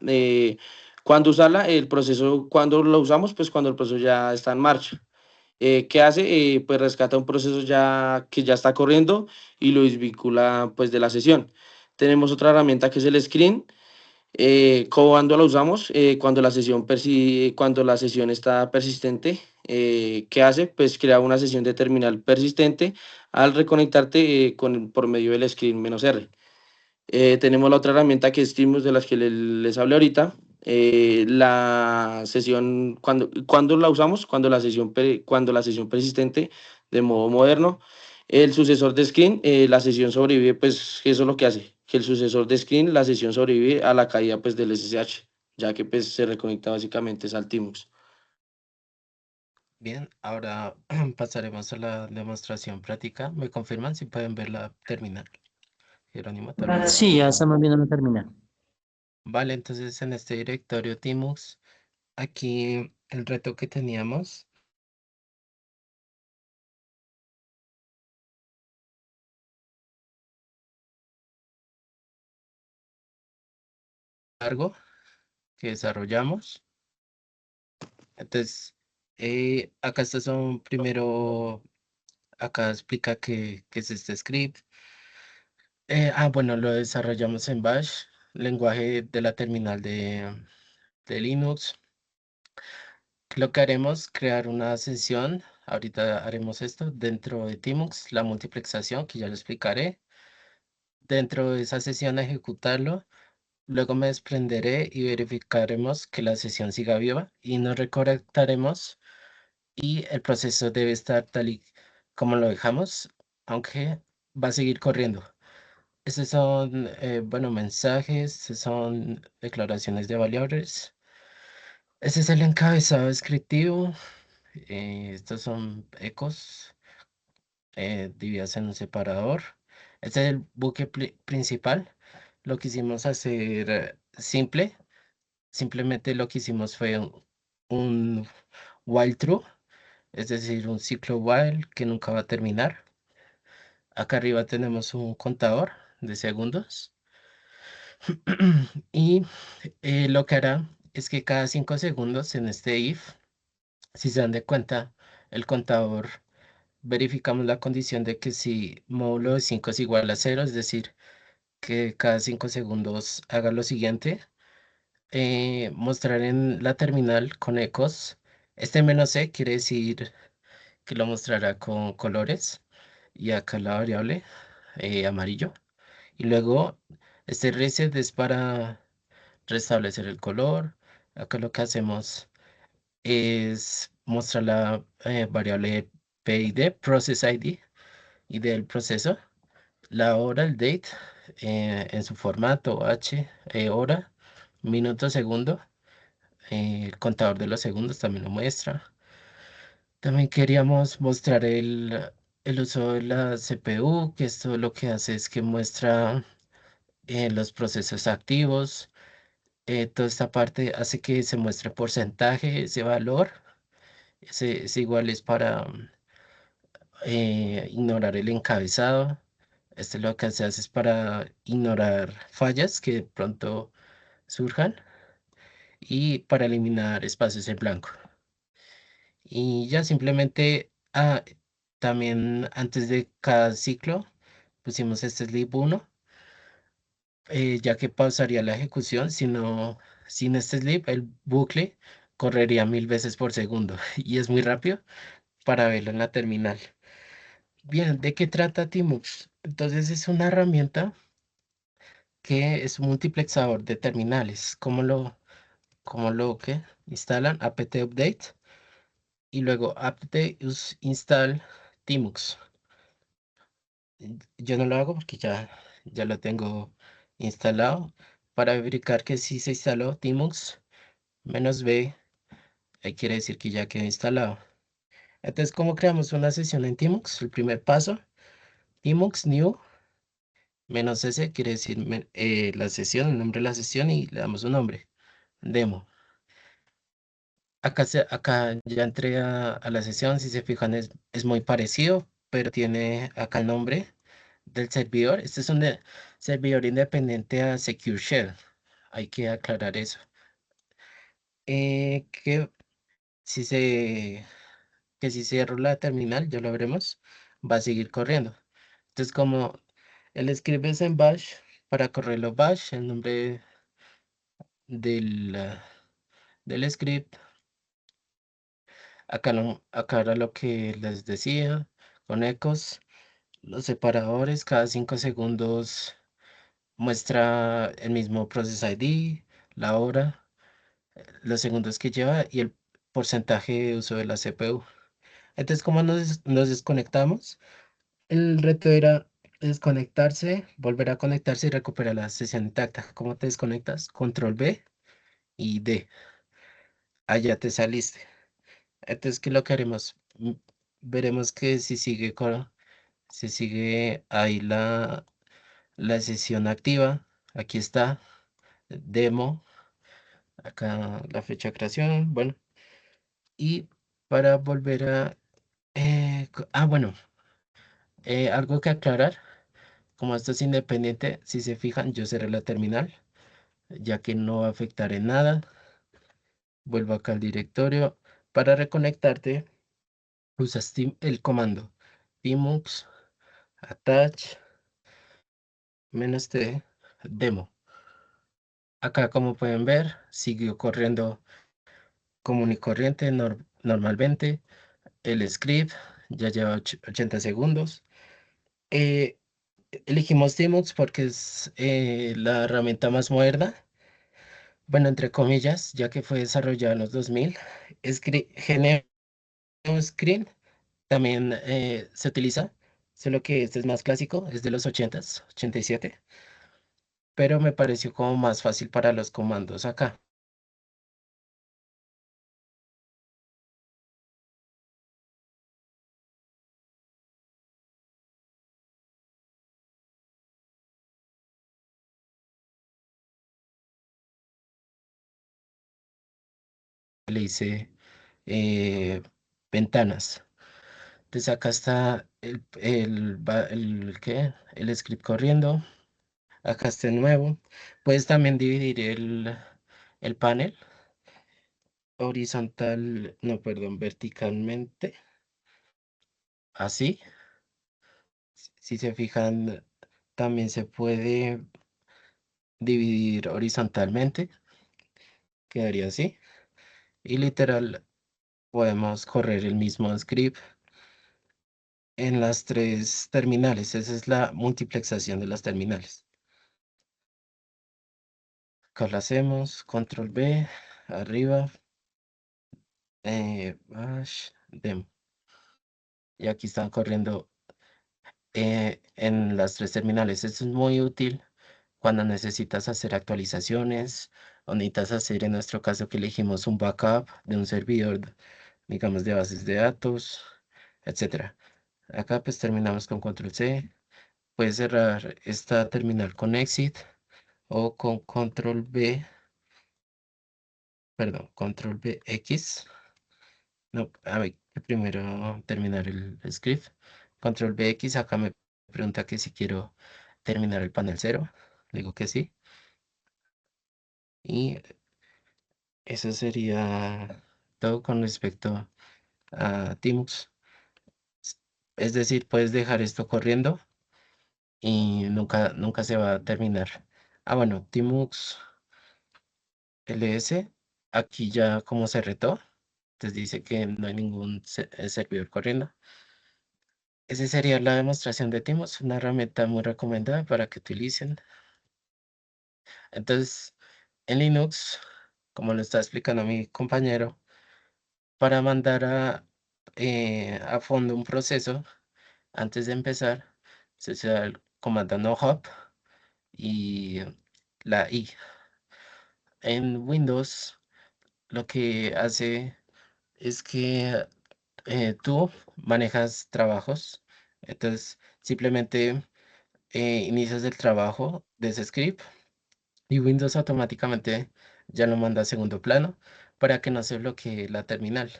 Cuando usarla, el proceso, cuando lo usamos, pues cuando el proceso ya está en marcha. ¿Qué hace? Pues rescata un proceso ya que ya está corriendo y lo desvincula pues de la sesión. Tenemos otra herramienta que es el screen. ¿Cuándo la usamos? Cuando la sesión está persistente. ¿Qué hace? Pues crea una sesión de terminal persistente al reconectarte por medio del screen "-r". Tenemos la otra herramienta que es Streams, de las que les hablé ahorita. La sesión, cuando la usamos, cuando la sesión persistente de modo moderno. El sucesor de screen, la sesión sobrevive, pues eso es lo que hace, que el sucesor de screen, la sesión sobrevive a la caída pues del SSH, ya que pues se reconecta básicamente es al TMUX. Bien, ahora pasaremos a la demostración práctica. ¿Me confirman si pueden ver la terminal? Jerónimo, tal vez. Sí, ya estamos viendo la terminal. Vale, entonces en este directorio TMUX, aquí el reto que teníamos. Largo que desarrollamos. Entonces, acá está son primero, acá explica qué es este script. Bueno, lo desarrollamos en Bash, lenguaje de la terminal de Linux. Lo que haremos, crear una sesión. Ahorita haremos esto dentro de TMUX, la multiplexación, que ya lo explicaré. Dentro de esa sesión ejecutarlo. Luego me desprenderé y verificaremos que la sesión siga viva y nos reconectaremos y el proceso debe estar tal y como lo dejamos, aunque va a seguir corriendo. Estos son, bueno, mensajes, estos son declaraciones de variables. Ese es el encabezado descriptivo. Estos son ecos divididos en un separador. Este es el buque principal. Lo que hicimos hacer simple. Simplemente lo que hicimos fue un while true, es decir, un ciclo while que nunca va a terminar. Acá arriba tenemos un contador de segundos. Y lo que hará es que cada 5 segundos en este if, si se dan de cuenta, el contador verificamos la condición de que si módulo de 5 es igual a 0, es decir, que cada 5 segundos haga lo siguiente. Mostrar en la terminal con ecos. Este "-c" quiere decir que lo mostrará con colores y acá la variable amarillo. Y luego este reset es para restablecer el color. Acá lo que hacemos es mostrar la variable PID, Process ID, y del proceso, la hora, el date, en su formato hora, minuto, segundo. El contador de los segundos también lo muestra. También queríamos mostrar el uso de la CPU, que esto lo que hace es que muestra los procesos activos. Toda esta parte hace que se muestre porcentaje, ese valor. Ese igual es para ignorar el encabezado. Este lo que se hace es para ignorar fallas que de pronto surjan y para eliminar espacios en blanco. Y ya simplemente También antes de cada ciclo pusimos este sleep 1, ya que pausaría la ejecución, sin este sleep el bucle correría 1000 veces por segundo y es muy rápido para verlo en la terminal. Bien, ¿de qué trata Tmux? Entonces es una herramienta que es un multiplexador de terminales. ¿Cómo lo que instalan? apt update y luego apt install Tmux. Yo no lo hago porque ya lo tengo instalado. Para verificar que sí se instaló Tmux -b, ahí quiere decir que ya quedó instalado. Entonces, ¿cómo creamos una sesión en Tmux? El primer paso, Tmux new -s quiere decir la sesión, el nombre de la sesión y le damos un nombre, demo. Acá ya entré a la sesión, si se fijan es muy parecido, pero tiene acá el nombre del servidor. Este es un servidor independiente a Secure Shell. Hay que aclarar eso. Que si se, que si cierro la terminal, ya lo veremos, va a seguir corriendo. Entonces, como el script es en bash, para correrlo bash, el nombre del script, acá era lo que les decía, con ecos, los separadores, cada 5 segundos muestra el mismo process ID, la hora, los segundos que lleva y el porcentaje de uso de la CPU. Entonces, como nos desconectamos, el reto era desconectarse, volver a conectarse y recuperar la sesión intacta. ¿Cómo te desconectas? Control B y D. Allá te saliste. Entonces, ¿qué es lo que haremos? Veremos que si sigue ahí la sesión activa. Aquí está, demo, acá la fecha de creación. Bueno, y para volver a... bueno, algo que aclarar. Como esto es independiente, si se fijan, yo cerré la terminal, ya que no va a afectar en nada. Vuelvo acá al directorio. Para reconectarte, usas el comando tmux attach -t demo. Acá, como pueden ver, siguió corriendo común y corriente normalmente. El script ya lleva 80 segundos. Eh, Elegimos tmux porque es la herramienta más moderna. Bueno, entre comillas, ya que fue desarrollado en los 2000, Genero Screen también se utiliza, solo que este es más clásico, es de los 80s, 87, pero me pareció como más fácil para los comandos acá. Le hice eh, ventanas. Entonces acá está el script corriendo. Acá está el nuevo. Puedes también dividir el panel horizontal, no, perdón, verticalmente. Así. Si se fijan, también se puede dividir horizontalmente. Quedaría así. Y literal, podemos correr el mismo script en las tres terminales. Esa es la multiplexación de las terminales. Acá lo hacemos, control B, arriba, bash, demo. Y aquí están corriendo en las tres terminales. Esto es muy útil cuando necesitas hacer actualizaciones o necesitas hacer, en nuestro caso que elegimos un backup de un servidor, digamos, de bases de datos, etcétera. Acá pues terminamos con control C. Puedes cerrar esta terminal con exit o con control B, perdón, control B X. No, a ver, primero terminar el script. Control B X, acá me pregunta que si quiero terminar el panel cero. Le digo que sí. Y eso sería todo con respecto a Tmux. Es decir, puedes dejar esto corriendo y nunca se va a terminar. Ah, bueno, Tmux LS, aquí ya como se retó, entonces dice que no hay ningún servidor corriendo. Esa sería la demostración de Tmux, una herramienta muy recomendada para que utilicen. Entonces, en Linux, como lo está explicando mi compañero, para mandar a fondo un proceso, antes de empezar, se usa el comando no hop y la I. En Windows, lo que hace es que tú manejas trabajos, entonces simplemente inicias el trabajo de ese script y Windows automáticamente ya lo manda a segundo plano para que no se bloquee la terminal.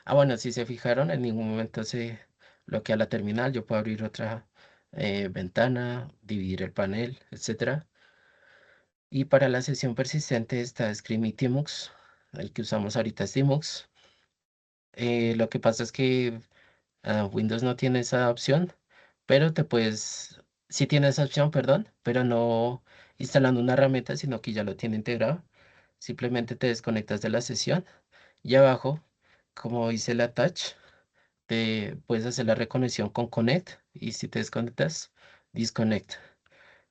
Ah, bueno, si se fijaron, en ningún momento se bloquea la terminal. Yo puedo abrir otra ventana, dividir el panel, etcétera. Y para la sesión persistente está Scream y Tmux. El que usamos ahorita es Tmux. Lo que pasa es que Windows no tiene esa opción, pero sí tiene esa opción, perdón, pero no instalando una herramienta, sino que ya lo tiene integrado. Simplemente te desconectas de la sesión y abajo, como dice la touch, te puedes hacer la reconexión con Connect y si te desconectas, Disconnect.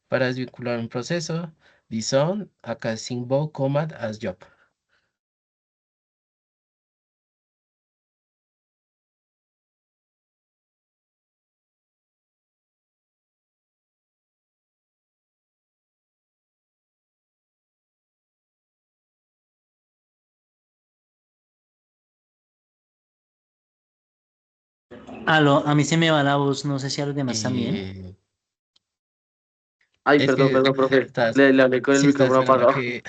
Para desvincular un proceso, disown, acá symbol command as job. A mí se me va la voz, no sé si a los demás también. Y Ay, es perdón, que perdón, profe. estás, Le hablé con el sí estás micrófono esperando apagado. que...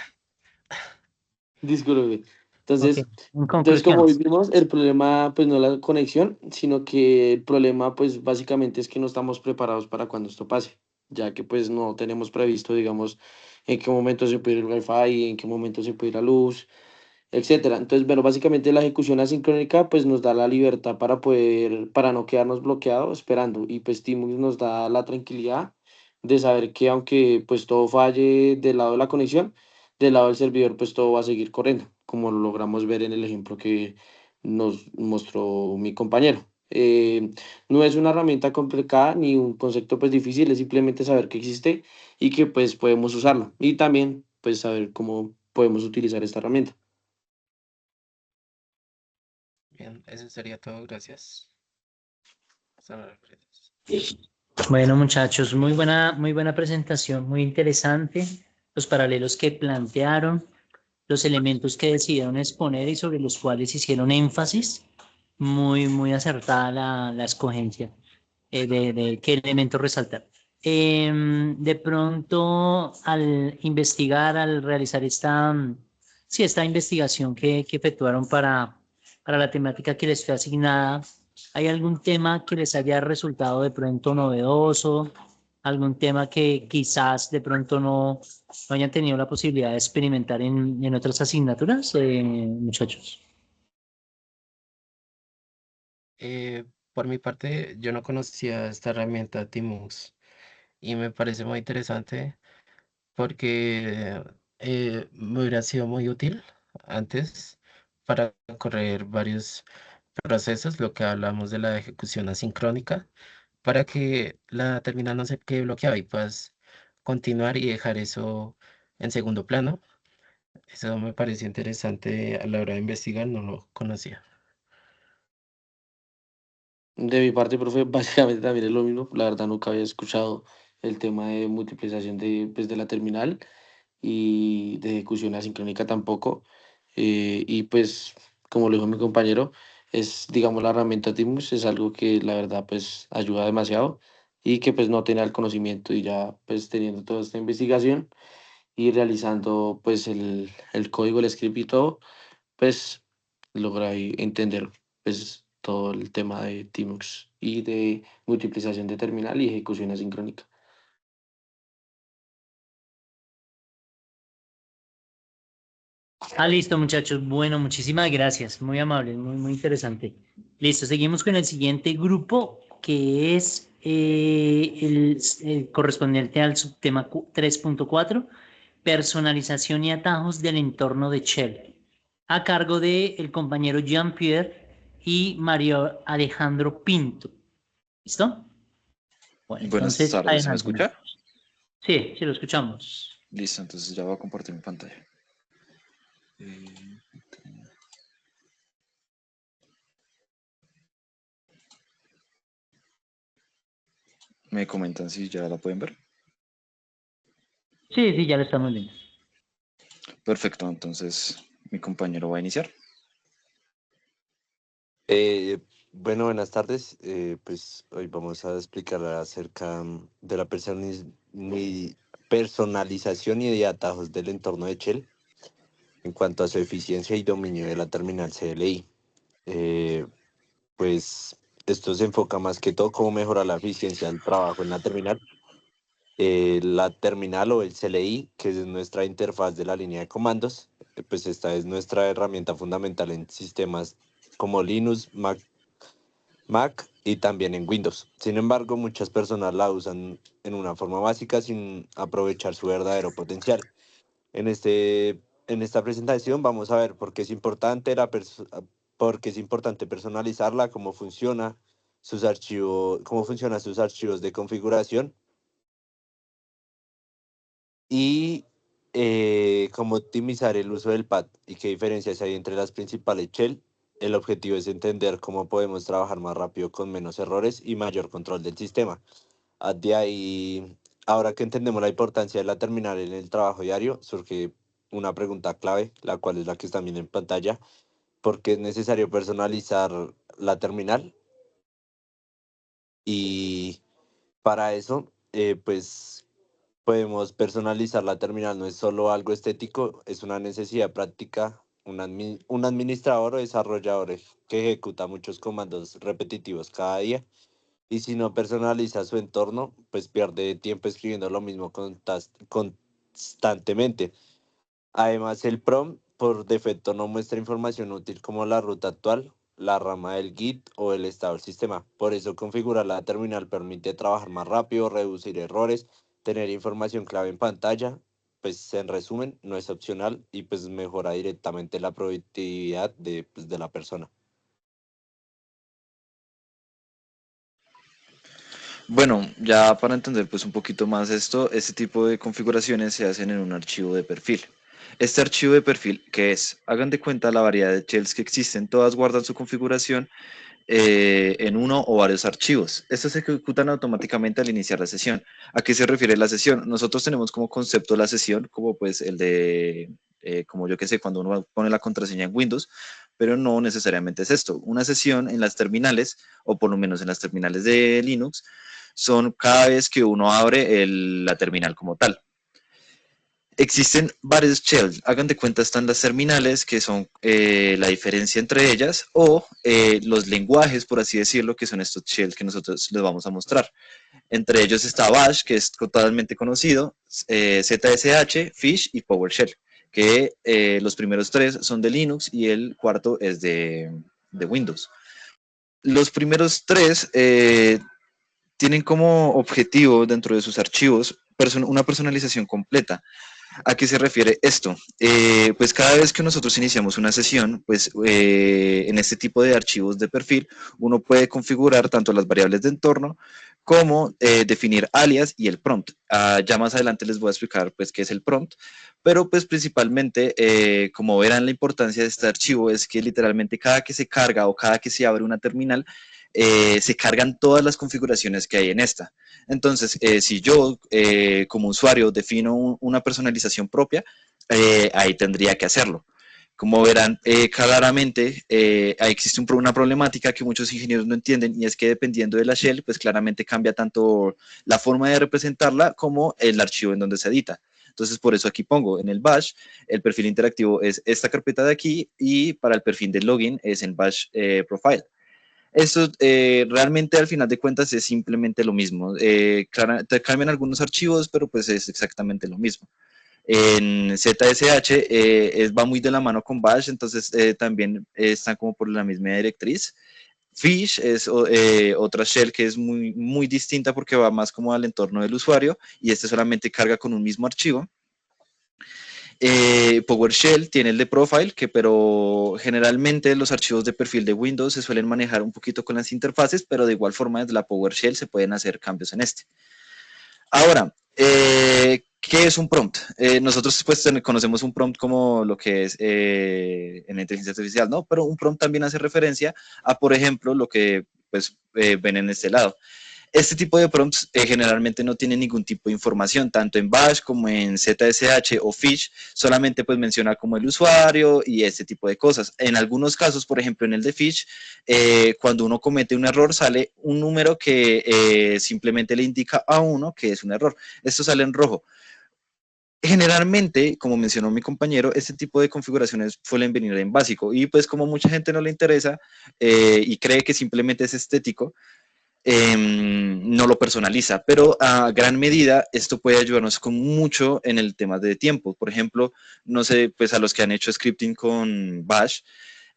Disculpe. Ok, Entonces, en como conclusiones. vimos, el problema pues no es la conexión, sino que el problema pues básicamente es que no estamos preparados para cuando esto pase, ya que pues no tenemos previsto, digamos, en qué momento se puede ir el wifi, en qué momento se puede ir la luz, etcétera. Entonces, bueno, básicamente la ejecución asincrónica pues nos da la libertad para no quedarnos bloqueados esperando y pues Teamwork nos da la tranquilidad de saber que aunque pues todo falle del lado de la conexión, del lado del servidor pues todo va a seguir corriendo, como lo logramos ver en el ejemplo que nos mostró mi compañero. No es una herramienta complicada ni un concepto pues difícil, es simplemente saber que existe y que pues podemos usarlo y también pues saber cómo podemos utilizar esta herramienta. Bien, eso sería todo, gracias. Hasta luego, gracias. Bueno, muchachos, muy buena presentación, muy interesante. Los paralelos que plantearon, los elementos que decidieron exponer y sobre los cuales hicieron énfasis. Muy acertada la escogencia de qué elementos resaltar. De pronto, al investigar, al realizar sí, esta investigación que efectuaron para la temática que les fue asignada, ¿hay algún tema que les haya resultado de pronto novedoso? ¿Algún tema que quizás de pronto no hayan tenido la posibilidad de experimentar en otras asignaturas, muchachos? Por mi parte, yo no conocía esta herramienta Tmux y me parece muy interesante porque me hubiera sido muy útil antes para correr varios procesos, lo que hablamos de la ejecución asincrónica, para que la terminal no se quede bloqueada y puedas continuar y dejar eso en segundo plano. Eso me pareció interesante a la hora de investigar, no lo conocía. De mi parte, profe, básicamente también es lo mismo. La verdad nunca había escuchado el tema de multiplicación de la terminal y de ejecución asincrónica tampoco. Y pues, como lo dijo mi compañero, es, digamos, la herramienta Timus, es algo que la verdad pues ayuda demasiado y que pues no tenía el conocimiento y ya pues teniendo toda esta investigación y realizando pues el código, el script y todo, pues logré entender pues todo el tema de Tmux y de multiplicación de terminal y ejecución asincrónica. Listo, muchachos. Bueno, muchísimas gracias. Muy amable, muy interesante. Listo, seguimos con el siguiente grupo. que es el correspondiente al subtema 3.4, personalización y atajos del entorno de Shell, a cargo de el compañero Jean-Pierre y Mario Alejandro Pinto. ¿Listo? Bueno, Buenas entonces, tardes, ¿se me adelante. escucha? Sí, sí lo escuchamos. Listo, entonces ya voy a compartir mi pantalla. ¿Me comentan si ya la pueden ver? Sí, sí, ya lo estamos viendo. Perfecto, entonces mi compañero va a iniciar. Bueno, buenas tardes. Pues hoy vamos a explicar acerca de la personalización y de atajos del entorno de Shell en cuanto a su eficiencia y dominio de la terminal CLI. Eh, pues esto se enfoca más que todo cómo mejorar la eficiencia del trabajo en la terminal. La terminal o el CLI, que es nuestra interfaz de la línea de comandos, pues esta es nuestra herramienta fundamental en sistemas como Linux, Mac y también en Windows. Sin embargo, muchas personas la usan en una forma básica sin aprovechar su verdadero potencial. En esta presentación vamos a ver por qué es importante personalizarla, cómo funcionan sus archivos de configuración y cómo optimizar el uso del pad y qué diferencias hay entre las principales shell. El objetivo es entender cómo podemos trabajar más rápido con menos errores y mayor control del sistema. De ahí, ahora que entendemos la importancia de la terminal en el trabajo diario, surge una pregunta clave, la cual es la que está viendo en pantalla: ¿por qué es necesario personalizar la terminal? Y para eso, pues podemos personalizar la terminal. No es solo algo estético, es una necesidad práctica. Un administrador o desarrollador que ejecuta muchos comandos repetitivos cada día, y si no personaliza su entorno, pues pierde tiempo escribiendo lo mismo constantemente. Además, el prompt por defecto no muestra información útil como la ruta actual, la rama del Git o el estado del sistema. Por eso, configurar la terminal permite trabajar más rápido, reducir errores, tener información clave en pantalla. Pues en resumen, no es opcional y pues mejora directamente la productividad de la persona. Bueno, ya para entender pues un poquito más esto, este tipo de configuraciones se hacen en un archivo de perfil. Este archivo de perfil, ¿qué es? Hagan de cuenta la variedad de shells que existen, todas guardan su configuración en uno o varios archivos. Estos se ejecutan automáticamente al iniciar la sesión. ¿A qué se refiere la sesión? Nosotros tenemos como concepto la sesión como pues el de, como yo que sé, cuando uno pone la contraseña en Windows, pero no necesariamente es esto. Una sesión en las terminales, o por lo menos en las terminales de Linux, son cada vez que uno abre la terminal como tal. Existen varios shells, hagan de cuenta están las terminales, que son la diferencia entre ellas, o los lenguajes, por así decirlo, que son estos shells que nosotros les vamos a mostrar. Entre ellos está Bash, que es totalmente conocido, ZSH, Fish y PowerShell, que los primeros tres son de Linux y el cuarto es de Windows. Los primeros tres tienen como objetivo dentro de sus archivos una personalización completa. ¿A qué se refiere esto? Pues cada vez que nosotros iniciamos una sesión, pues en este tipo de archivos de perfil, uno puede configurar tanto las variables de entorno como definir alias y el prompt. Ya más adelante les voy a explicar pues qué es el prompt, pero pues principalmente, como verán, la importancia de este archivo es que literalmente cada que se carga o cada que se abre una terminal, se cargan todas las configuraciones que hay en esta. Entonces, si yo como usuario defino una personalización propia, ahí tendría que hacerlo. Como verán, claramente existe una problemática que muchos ingenieros no entienden, y es que dependiendo de la shell, pues claramente cambia tanto la forma de representarla como el archivo en donde se edita. Entonces, por eso aquí pongo en el bash, el perfil interactivo es esta carpeta de aquí, y para el perfil de login es el bash profile. Esto realmente al final de cuentas es simplemente lo mismo. Te cambian algunos archivos, pero pues es exactamente lo mismo. En ZSH va muy de la mano con Bash, entonces también están como por la misma directriz. Fish es otra shell que es muy distinta porque va más como al entorno del usuario y este solamente carga con un mismo archivo. PowerShell tiene el de Profile, pero generalmente los archivos de perfil de Windows se suelen manejar un poquito con las interfaces, pero de igual forma desde la PowerShell se pueden hacer cambios en este. Ahora, ¿qué es un prompt? Nosotros pues conocemos un prompt como lo que es en la inteligencia artificial, ¿no? Pero un prompt también hace referencia a, por ejemplo, lo que pues ven en este lado. Este tipo de prompts generalmente no tienen ningún tipo de información, tanto en Bash como en ZSH o Fish, solamente pues menciona como el usuario y este tipo de cosas. En algunos casos, por ejemplo en el de Fish, cuando uno comete un error sale un número que simplemente le indica a uno que es un error. Esto sale en rojo. Generalmente, como mencionó mi compañero, este tipo de configuraciones suelen venir en básico y pues como mucha gente no le interesa y cree que simplemente es estético, no lo personaliza, pero a gran medida esto puede ayudarnos con mucho en el tema de tiempo. Por ejemplo, no sé, pues a los que han hecho scripting con Bash,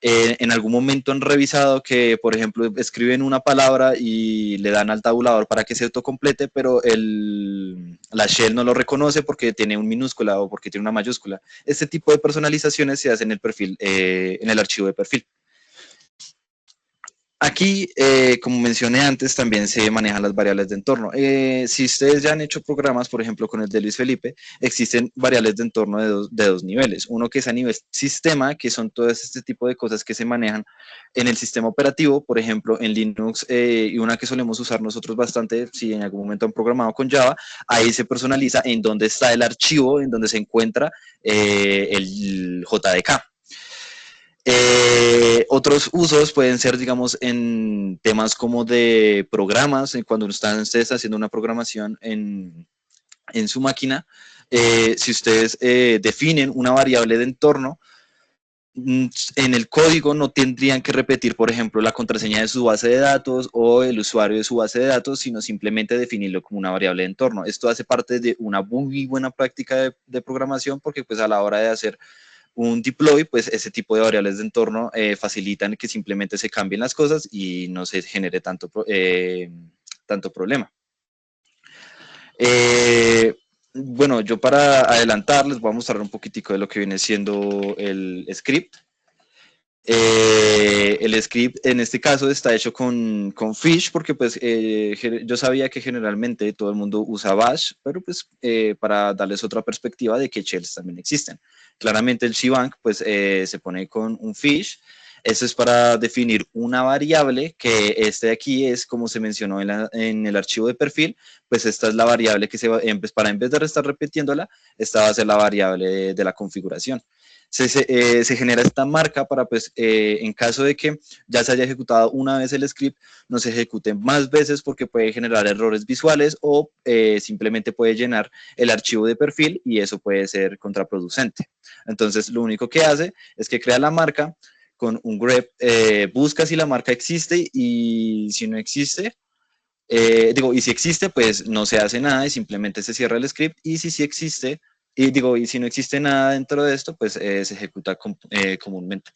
en algún momento han revisado que, por ejemplo, escriben una palabra y le dan al tabulador para que se autocomplete, pero la shell no lo reconoce porque tiene un minúscula o porque tiene una mayúscula. Este tipo de personalizaciones se hacen en el perfil, en el archivo de perfil. Aquí, como mencioné antes, también se manejan las variables de entorno. Si ustedes ya han hecho programas, por ejemplo, con el de Luis Felipe, existen variables de entorno de dos niveles. Uno que es a nivel sistema, que son todas este tipo de cosas que se manejan en el sistema operativo, por ejemplo, en Linux, y una que solemos usar nosotros bastante, si en algún momento han programado con Java, ahí se personaliza en dónde está el archivo, en dónde se encuentra el JDK. Otros usos pueden ser, digamos, en temas como de programas, cuando ustedes haciendo una programación en su máquina, si ustedes definen una variable de entorno, en el código no tendrían que repetir, por ejemplo, la contraseña de su base de datos o el usuario de su base de datos, sino simplemente definirlo como una variable de entorno. Esto hace parte de una muy buena práctica de programación porque pues a la hora de hacer un deploy, pues ese tipo de variables de entorno facilitan que simplemente se cambien las cosas y no se genere tanto problema. Bueno, yo para adelantar les voy a mostrar un poquitico de lo que viene siendo el script. El script en este caso está hecho con Fish porque pues yo sabía que generalmente todo el mundo usa Bash, pero pues para darles otra perspectiva de que shells también existen. Claramente el Shebang pues se pone con un Fish. Eso es para definir una variable que de aquí es como se mencionó en el archivo de perfil, pues esta es la variable que para en vez de estar repitiéndola, esta va a ser la variable de la configuración. Se genera esta marca para, pues, en caso de que ya se haya ejecutado una vez el script, no se ejecute más veces porque puede generar errores visuales o simplemente puede llenar el archivo de perfil y eso puede ser contraproducente. Entonces, lo único que hace es que crea la marca con un grep, busca si la marca existe y si no existe, y si existe, pues no se hace nada y simplemente se cierra el script y si sí existe, y si no existe nada dentro de esto, pues se ejecuta comúnmente.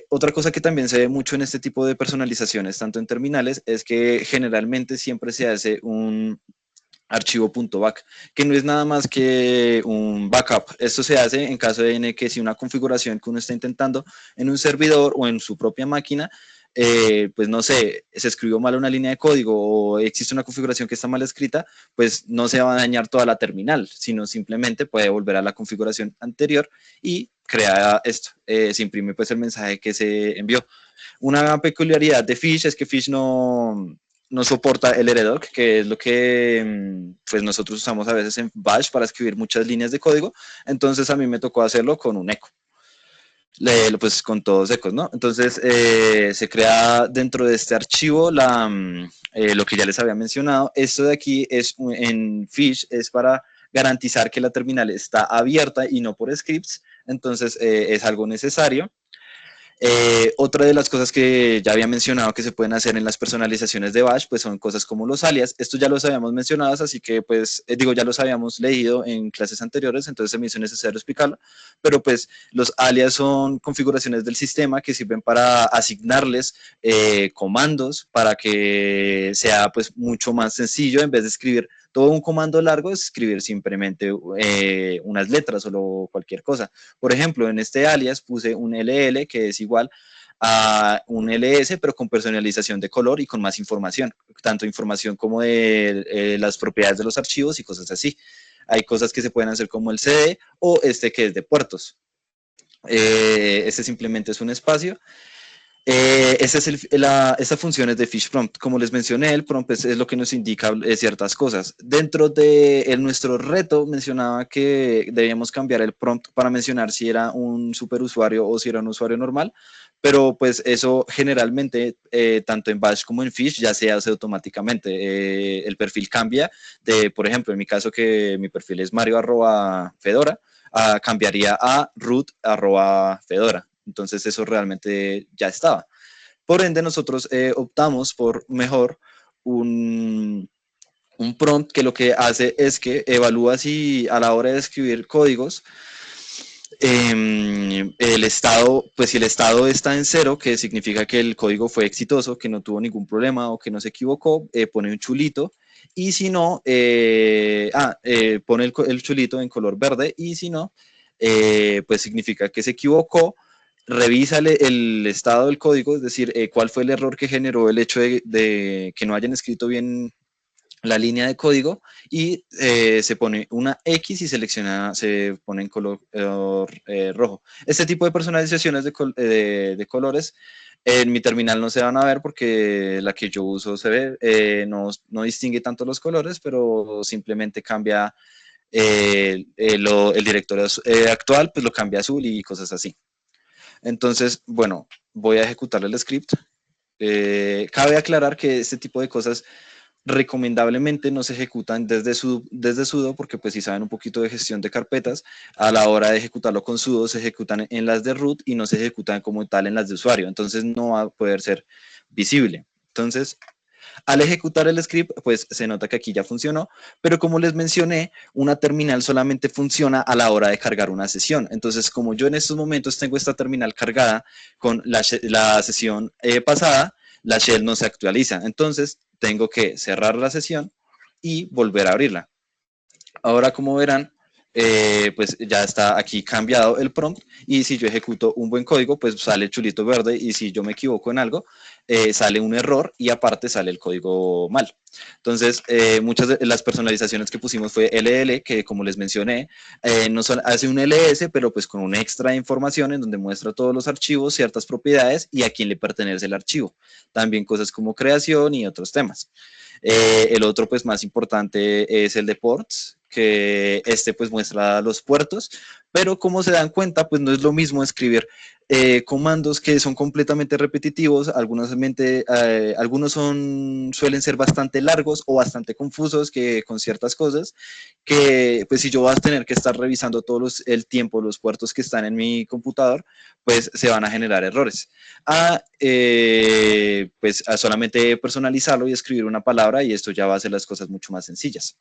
Otra cosa que también se ve mucho en este tipo de personalizaciones, tanto en terminales, es que generalmente siempre se hace un archivo .back, que no es nada más que un backup. Esto se hace en caso de que si una configuración que uno está intentando en un servidor o en su propia máquina, pues no sé, se escribió mal una línea de código o existe una configuración que está mal escrita, pues no se va a dañar toda la terminal, sino simplemente puede volver a la configuración anterior y crea esto, se imprime pues el mensaje que se envió. Una peculiaridad de Fish es que Fish no soporta el LRDoc, que es lo que pues nosotros usamos a veces en Bash para escribir muchas líneas de código, entonces a mí me tocó hacerlo con un echo. Pues con todos ecos, ¿no? Entonces se crea dentro de este archivo lo que ya les había mencionado. Esto de aquí en Fish es para garantizar que la terminal está abierta y no por scripts, entonces es algo necesario. Otra de las cosas que ya había mencionado que se pueden hacer en las personalizaciones de Bash, pues son cosas como los alias. Esto ya los habíamos mencionado, así que pues ya los habíamos leído en clases anteriores, entonces se me hizo necesario explicarlo. Pero pues los alias son configuraciones del sistema que sirven para asignarles comandos para que sea pues mucho más sencillo. En vez de escribir todo un comando largo, es escribir simplemente unas letras o cualquier cosa. Por ejemplo, en este alias puse un LL que es igual a un LS, pero con personalización de color y con más información, tanto información como de las propiedades de los archivos y cosas así. Hay cosas que se pueden hacer como el CD o este que es de puertos. Este simplemente es un espacio. Esta función es de fish prompt. Como les mencioné, el prompt es lo que nos indica ciertas cosas. Dentro de nuestro reto mencionaba que debíamos cambiar el prompt para mencionar si era un superusuario o si era un usuario normal, pero pues eso generalmente, tanto en Bash como en Fish, ya se hace automáticamente. El perfil cambia por ejemplo, en mi caso que mi perfil es Mario@Fedora, cambiaría a root@Fedora. Entonces eso realmente ya estaba. Por ende, nosotros optamos por mejor un prompt que lo que hace es que evalúa si a la hora de escribir códigos, el estado, pues si el estado está en 0, que significa que el código fue exitoso, que no tuvo ningún problema o que no se equivocó, pone un chulito. Y si no, pone el chulito en color verde. Y si no, pues significa que se equivocó. Revisa el estado del código, es decir, cuál fue el error que generó el hecho de que no hayan escrito bien la línea de código, y se pone una X y se pone en color rojo. Este tipo de personalizaciones de colores en mi terminal no se van a ver porque la que yo uso se ve, no distingue tanto los colores, pero simplemente cambia el directorio actual, pues lo cambia a azul y cosas así. Entonces, bueno, voy a ejecutar el script. Cabe aclarar que este tipo de cosas recomendablemente no se ejecutan desde sudo, porque pues si saben un poquito de gestión de carpetas, a la hora de ejecutarlo con sudo se ejecutan en las de root y no se ejecutan como tal en las de usuario, entonces no va a poder ser visible. Entonces, al ejecutar el script, pues se nota que aquí ya funcionó, pero como les mencioné, una terminal solamente funciona a la hora de cargar una sesión. Entonces, como yo en estos momentos tengo esta terminal cargada con la sesión pasada, la shell no se actualiza. Entonces, tengo que cerrar la sesión y volver a abrirla. Ahora, como verán, pues ya está aquí cambiado el prompt, y si yo ejecuto un buen código, pues sale el chulito verde, y si yo me equivoco en algo, sale un error y aparte sale el código mal. Entonces, muchas de las personalizaciones que pusimos fue LL, que como les mencioné, no hace un LS, pero pues con una extra información en donde muestra todos los archivos, ciertas propiedades y a quién le pertenece el archivo. También cosas como creación y otros temas. El otro pues más importante es el de ports, que pues muestra los puertos, pero como se dan cuenta, pues no es lo mismo escribir comandos que son completamente repetitivos. Algunos suelen ser bastante largos o bastante confusos con ciertas cosas, que pues si yo voy a tener que estar revisando el tiempo los puertos que están en mi computador, pues se van a generar errores. Pues a solamente personalizarlo y escribir una palabra, y esto ya va a hacer las cosas mucho más sencillas.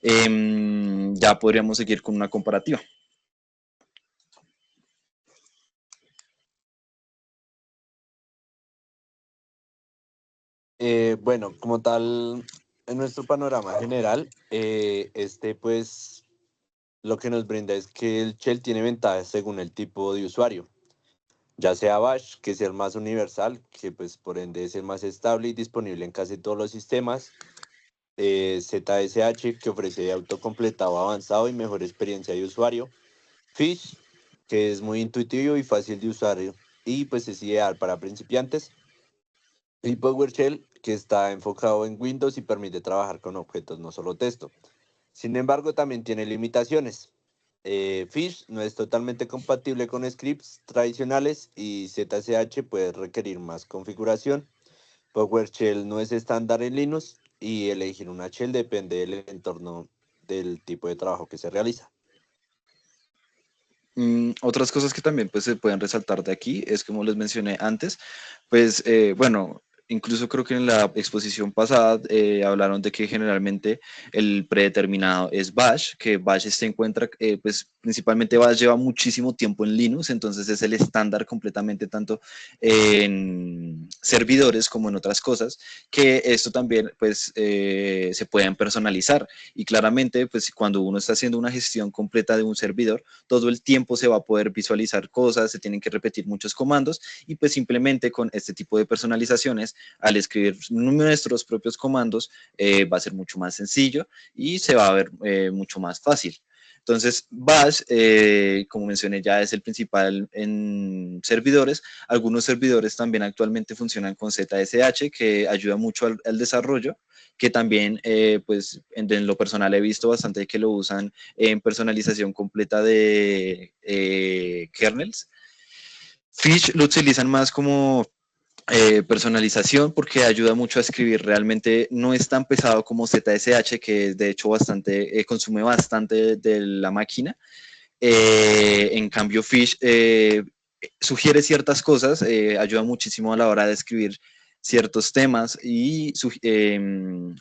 Ya podríamos seguir con una comparativa. Bueno, como tal, en nuestro panorama general, pues lo que nos brinda es que el shell tiene ventajas según el tipo de usuario, ya sea Bash, que es el más universal, que pues por ende es el más estable y disponible en casi todos los sistemas. ZSH, que ofrece autocompletado avanzado y mejor experiencia de usuario. Fish, que es muy intuitivo y fácil de usar y pues es ideal para principiantes. Y PowerShell, que está enfocado en Windows y permite trabajar con objetos, no solo texto. Sin embargo, también tiene limitaciones. Fish no es totalmente compatible con scripts tradicionales y ZSH puede requerir más configuración. PowerShell no es estándar en Linux y elegir una shell depende del entorno del tipo de trabajo que se realiza. Otras cosas que también pues, se pueden resaltar de aquí es, como les mencioné antes, pues bueno, incluso creo que en la exposición pasada hablaron de que generalmente el predeterminado es Bash, que Bash se encuentra, pues principalmente Bash lleva muchísimo tiempo en Linux, entonces es el estándar completamente tanto en servidores como en otras cosas, que esto también pues se pueden personalizar y claramente pues cuando uno está haciendo una gestión completa de un servidor, todo el tiempo se va a poder visualizar cosas, se tienen que repetir muchos comandos y pues simplemente con este tipo de personalizaciones, al escribir nuestros propios comandos, va a ser mucho más sencillo y se va a ver mucho más fácil. Entonces, Bash, como mencioné, ya es el principal en servidores. Algunos servidores también actualmente funcionan con ZSH, que ayuda mucho al desarrollo, que también, pues, en lo personal he visto bastante que lo usan en personalización completa de kernels. Fish lo utilizan más como personalización porque ayuda mucho a escribir. Realmente no es tan pesado como ZSH, que de hecho bastante, consume bastante de la máquina. En cambio, Fish sugiere ciertas cosas, ayuda muchísimo a la hora de escribir ciertos temas y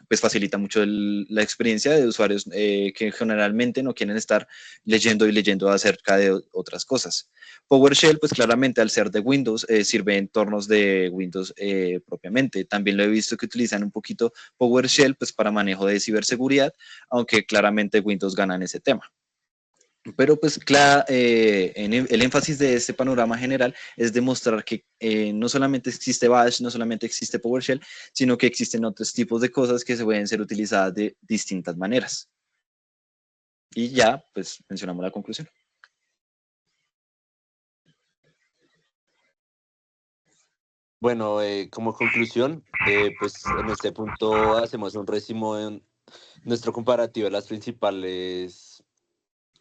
pues facilita mucho la experiencia de usuarios que generalmente no quieren estar leyendo y leyendo acerca de otras cosas. PowerShell, pues claramente al ser de Windows, sirve en entornos de Windows propiamente. También lo he visto que utilizan un poquito PowerShell pues para manejo de ciberseguridad, aunque claramente Windows gana en ese tema. Pero pues claro, el énfasis de este panorama general es demostrar que no solamente existe Bash, no solamente existe PowerShell, sino que existen otros tipos de cosas que se pueden ser utilizadas de distintas maneras. Y ya, pues mencionamos la conclusión. Bueno, como conclusión, pues en este punto hacemos un resumen, nuestro comparativo de las principales,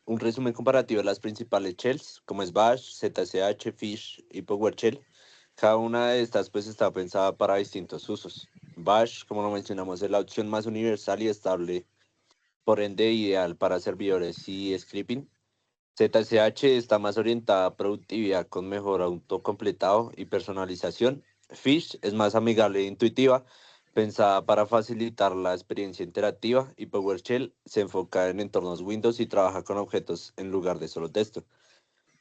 un resumen comparativo de las principales shells, como es Bash, ZSH, Fish y PowerShell. Cada una de estas pues está pensada para distintos usos. Bash, como lo mencionamos, es la opción más universal y estable, por ende ideal para servidores y scripting. ZSH está más orientada a productividad con mejor autocompletado y personalización. Fish es más amigable e intuitiva, pensada para facilitar la experiencia interactiva, y PowerShell se enfoca en entornos Windows y trabaja con objetos en lugar de solo texto.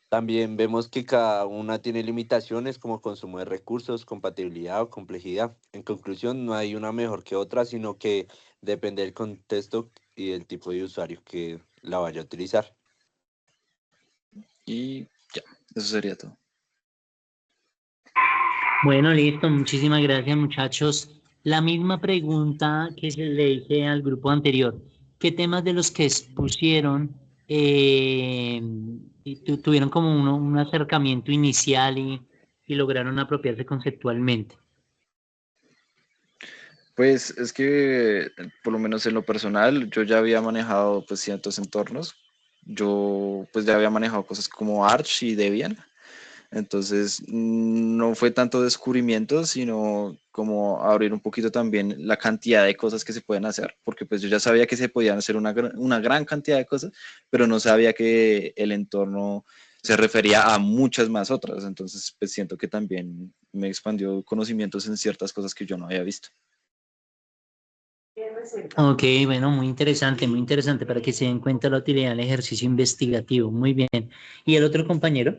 También vemos que cada una tiene limitaciones como consumo de recursos, compatibilidad o complejidad. En conclusión, no hay una mejor que otra, sino que depende del contexto y del tipo de usuario que la vaya a utilizar. Y ya, eso sería todo. Bueno, listo. Muchísimas gracias, muchachos. La misma pregunta que le dije al grupo anterior. ¿Qué temas de los que expusieron tuvieron como un acercamiento inicial y lograron apropiarse conceptualmente? Pues es que, por lo menos en lo personal, yo ya había manejado pues ciertos entornos. Yo pues ya había manejado cosas como Arch y Debian. Entonces, no fue tanto descubrimiento, sino como abrir un poquito también la cantidad de cosas que se pueden hacer, porque pues yo ya sabía que se podían hacer una gran cantidad de cosas, pero no sabía que el entorno se refería a muchas más otras. Entonces, pues siento que también me expandió conocimientos en ciertas cosas que yo no había visto. Ok, bueno, muy interesante para que se den cuenta la utilidad del ejercicio investigativo. Muy bien. ¿Y el otro compañero?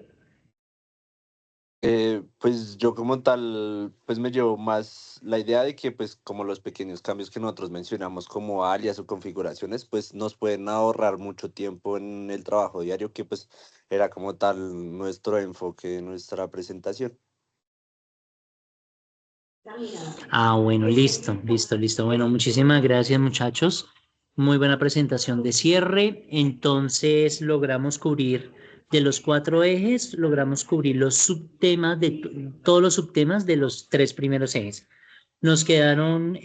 Pues yo como tal, pues me llevo más la idea de que pues como los pequeños cambios que nosotros mencionamos como alias o configuraciones, pues nos pueden ahorrar mucho tiempo en el trabajo diario, que pues era como tal nuestro enfoque, nuestra presentación. Ah, bueno, listo, listo, listo. Bueno, muchísimas gracias, muchachos. Muy buena presentación de cierre. Entonces, logramos cubrir de los 4 ejes, logramos cubrir los subtemas todos los subtemas de los 3 primeros ejes. Nos quedaron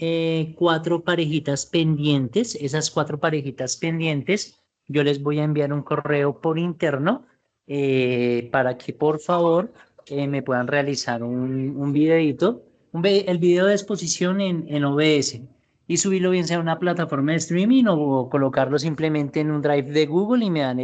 4 parejitas pendientes. Esas 4 parejitas pendientes, yo les voy a enviar un correo por interno para que por favor me puedan realizar un videito, el video de exposición en OBS y subirlo bien sea a una plataforma de streaming o colocarlo simplemente en un drive de Google y me dan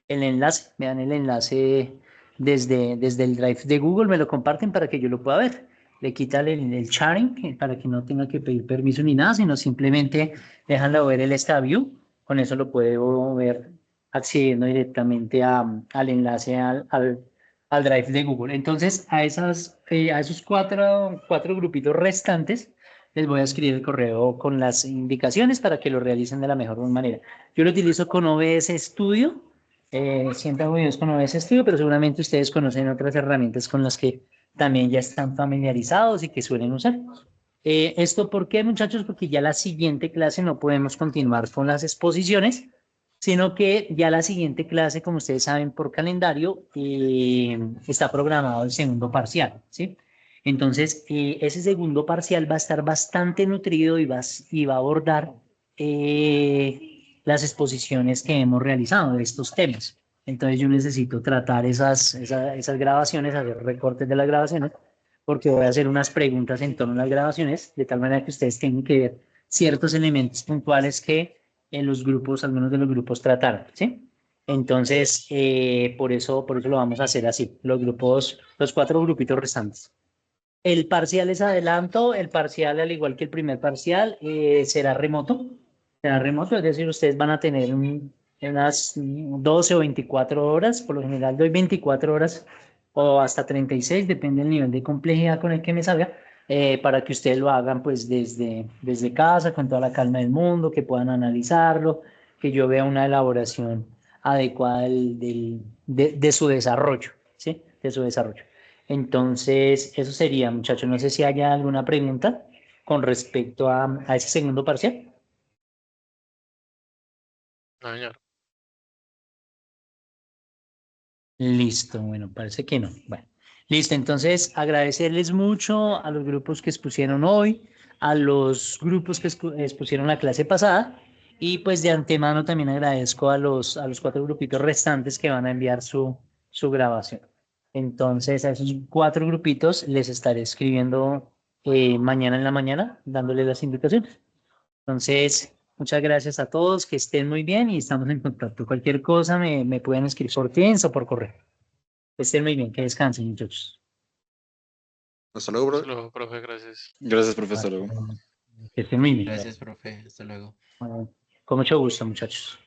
el enlace, vean el enlace desde el Drive de Google, me lo comparten para que yo lo pueda ver. Le quitan el sharing para que no tenga que pedir permiso ni nada, sino simplemente déjanlo ver el Esta View. Con eso lo puedo ver accediendo directamente al enlace al Drive de Google. Entonces, a esos cuatro grupitos restantes, les voy a escribir el correo con las indicaciones para que lo realicen de la mejor manera. Yo lo utilizo con OBS Studio. Siempre hago videos con OBS Studio, pero seguramente ustedes conocen otras herramientas con las que también ya están familiarizados y que suelen usar. ¿Esto por qué, muchachos? Porque ya la siguiente clase no podemos continuar con las exposiciones, sino que ya la siguiente clase, como ustedes saben por calendario, está programado el segundo parcial, ¿sí? Entonces, ese segundo parcial va a estar bastante nutrido y va a abordar las exposiciones que hemos realizado de estos temas. Entonces, yo necesito tratar esas grabaciones, hacer recortes de las grabaciones, porque voy a hacer unas preguntas en torno a las grabaciones, de tal manera que ustedes tengan que ver ciertos elementos puntuales que en los grupos, algunos de los grupos trataron, ¿sí? Entonces, por eso lo vamos a hacer así, los 4 grupitos restantes. El parcial es adelanto, el parcial, al igual que el primer parcial, será remoto, es decir, ustedes van a tener unas 12 o 24 horas, por lo general doy 24 horas o hasta 36, depende del nivel de complejidad con el que me salga, para que ustedes lo hagan pues desde casa, con toda la calma del mundo, que puedan analizarlo, que yo vea una elaboración adecuada de su desarrollo, ¿sí? De su desarrollo. Entonces, eso sería, muchachos. No sé si haya alguna pregunta con respecto a ese segundo parcial. No, señor. Listo, bueno, parece que no. Bueno, listo, entonces agradecerles mucho a los grupos que expusieron hoy, a los grupos que expusieron la clase pasada, y pues de antemano también agradezco a los 4 grupitos restantes que van a enviar su grabación. Entonces, a esos 4 grupitos les estaré escribiendo mañana en la mañana, dándoles las indicaciones. Entonces, muchas gracias a todos, que estén muy bien y estamos en contacto. Cualquier cosa me pueden escribir por Teams o por correo. Que estén muy bien, que descansen, muchachos. Hasta luego, bro. Hasta luego, profe, gracias. Gracias, profesor. Que estén muy bien. Gracias, profe. Hasta luego. Bueno, con mucho gusto, muchachos.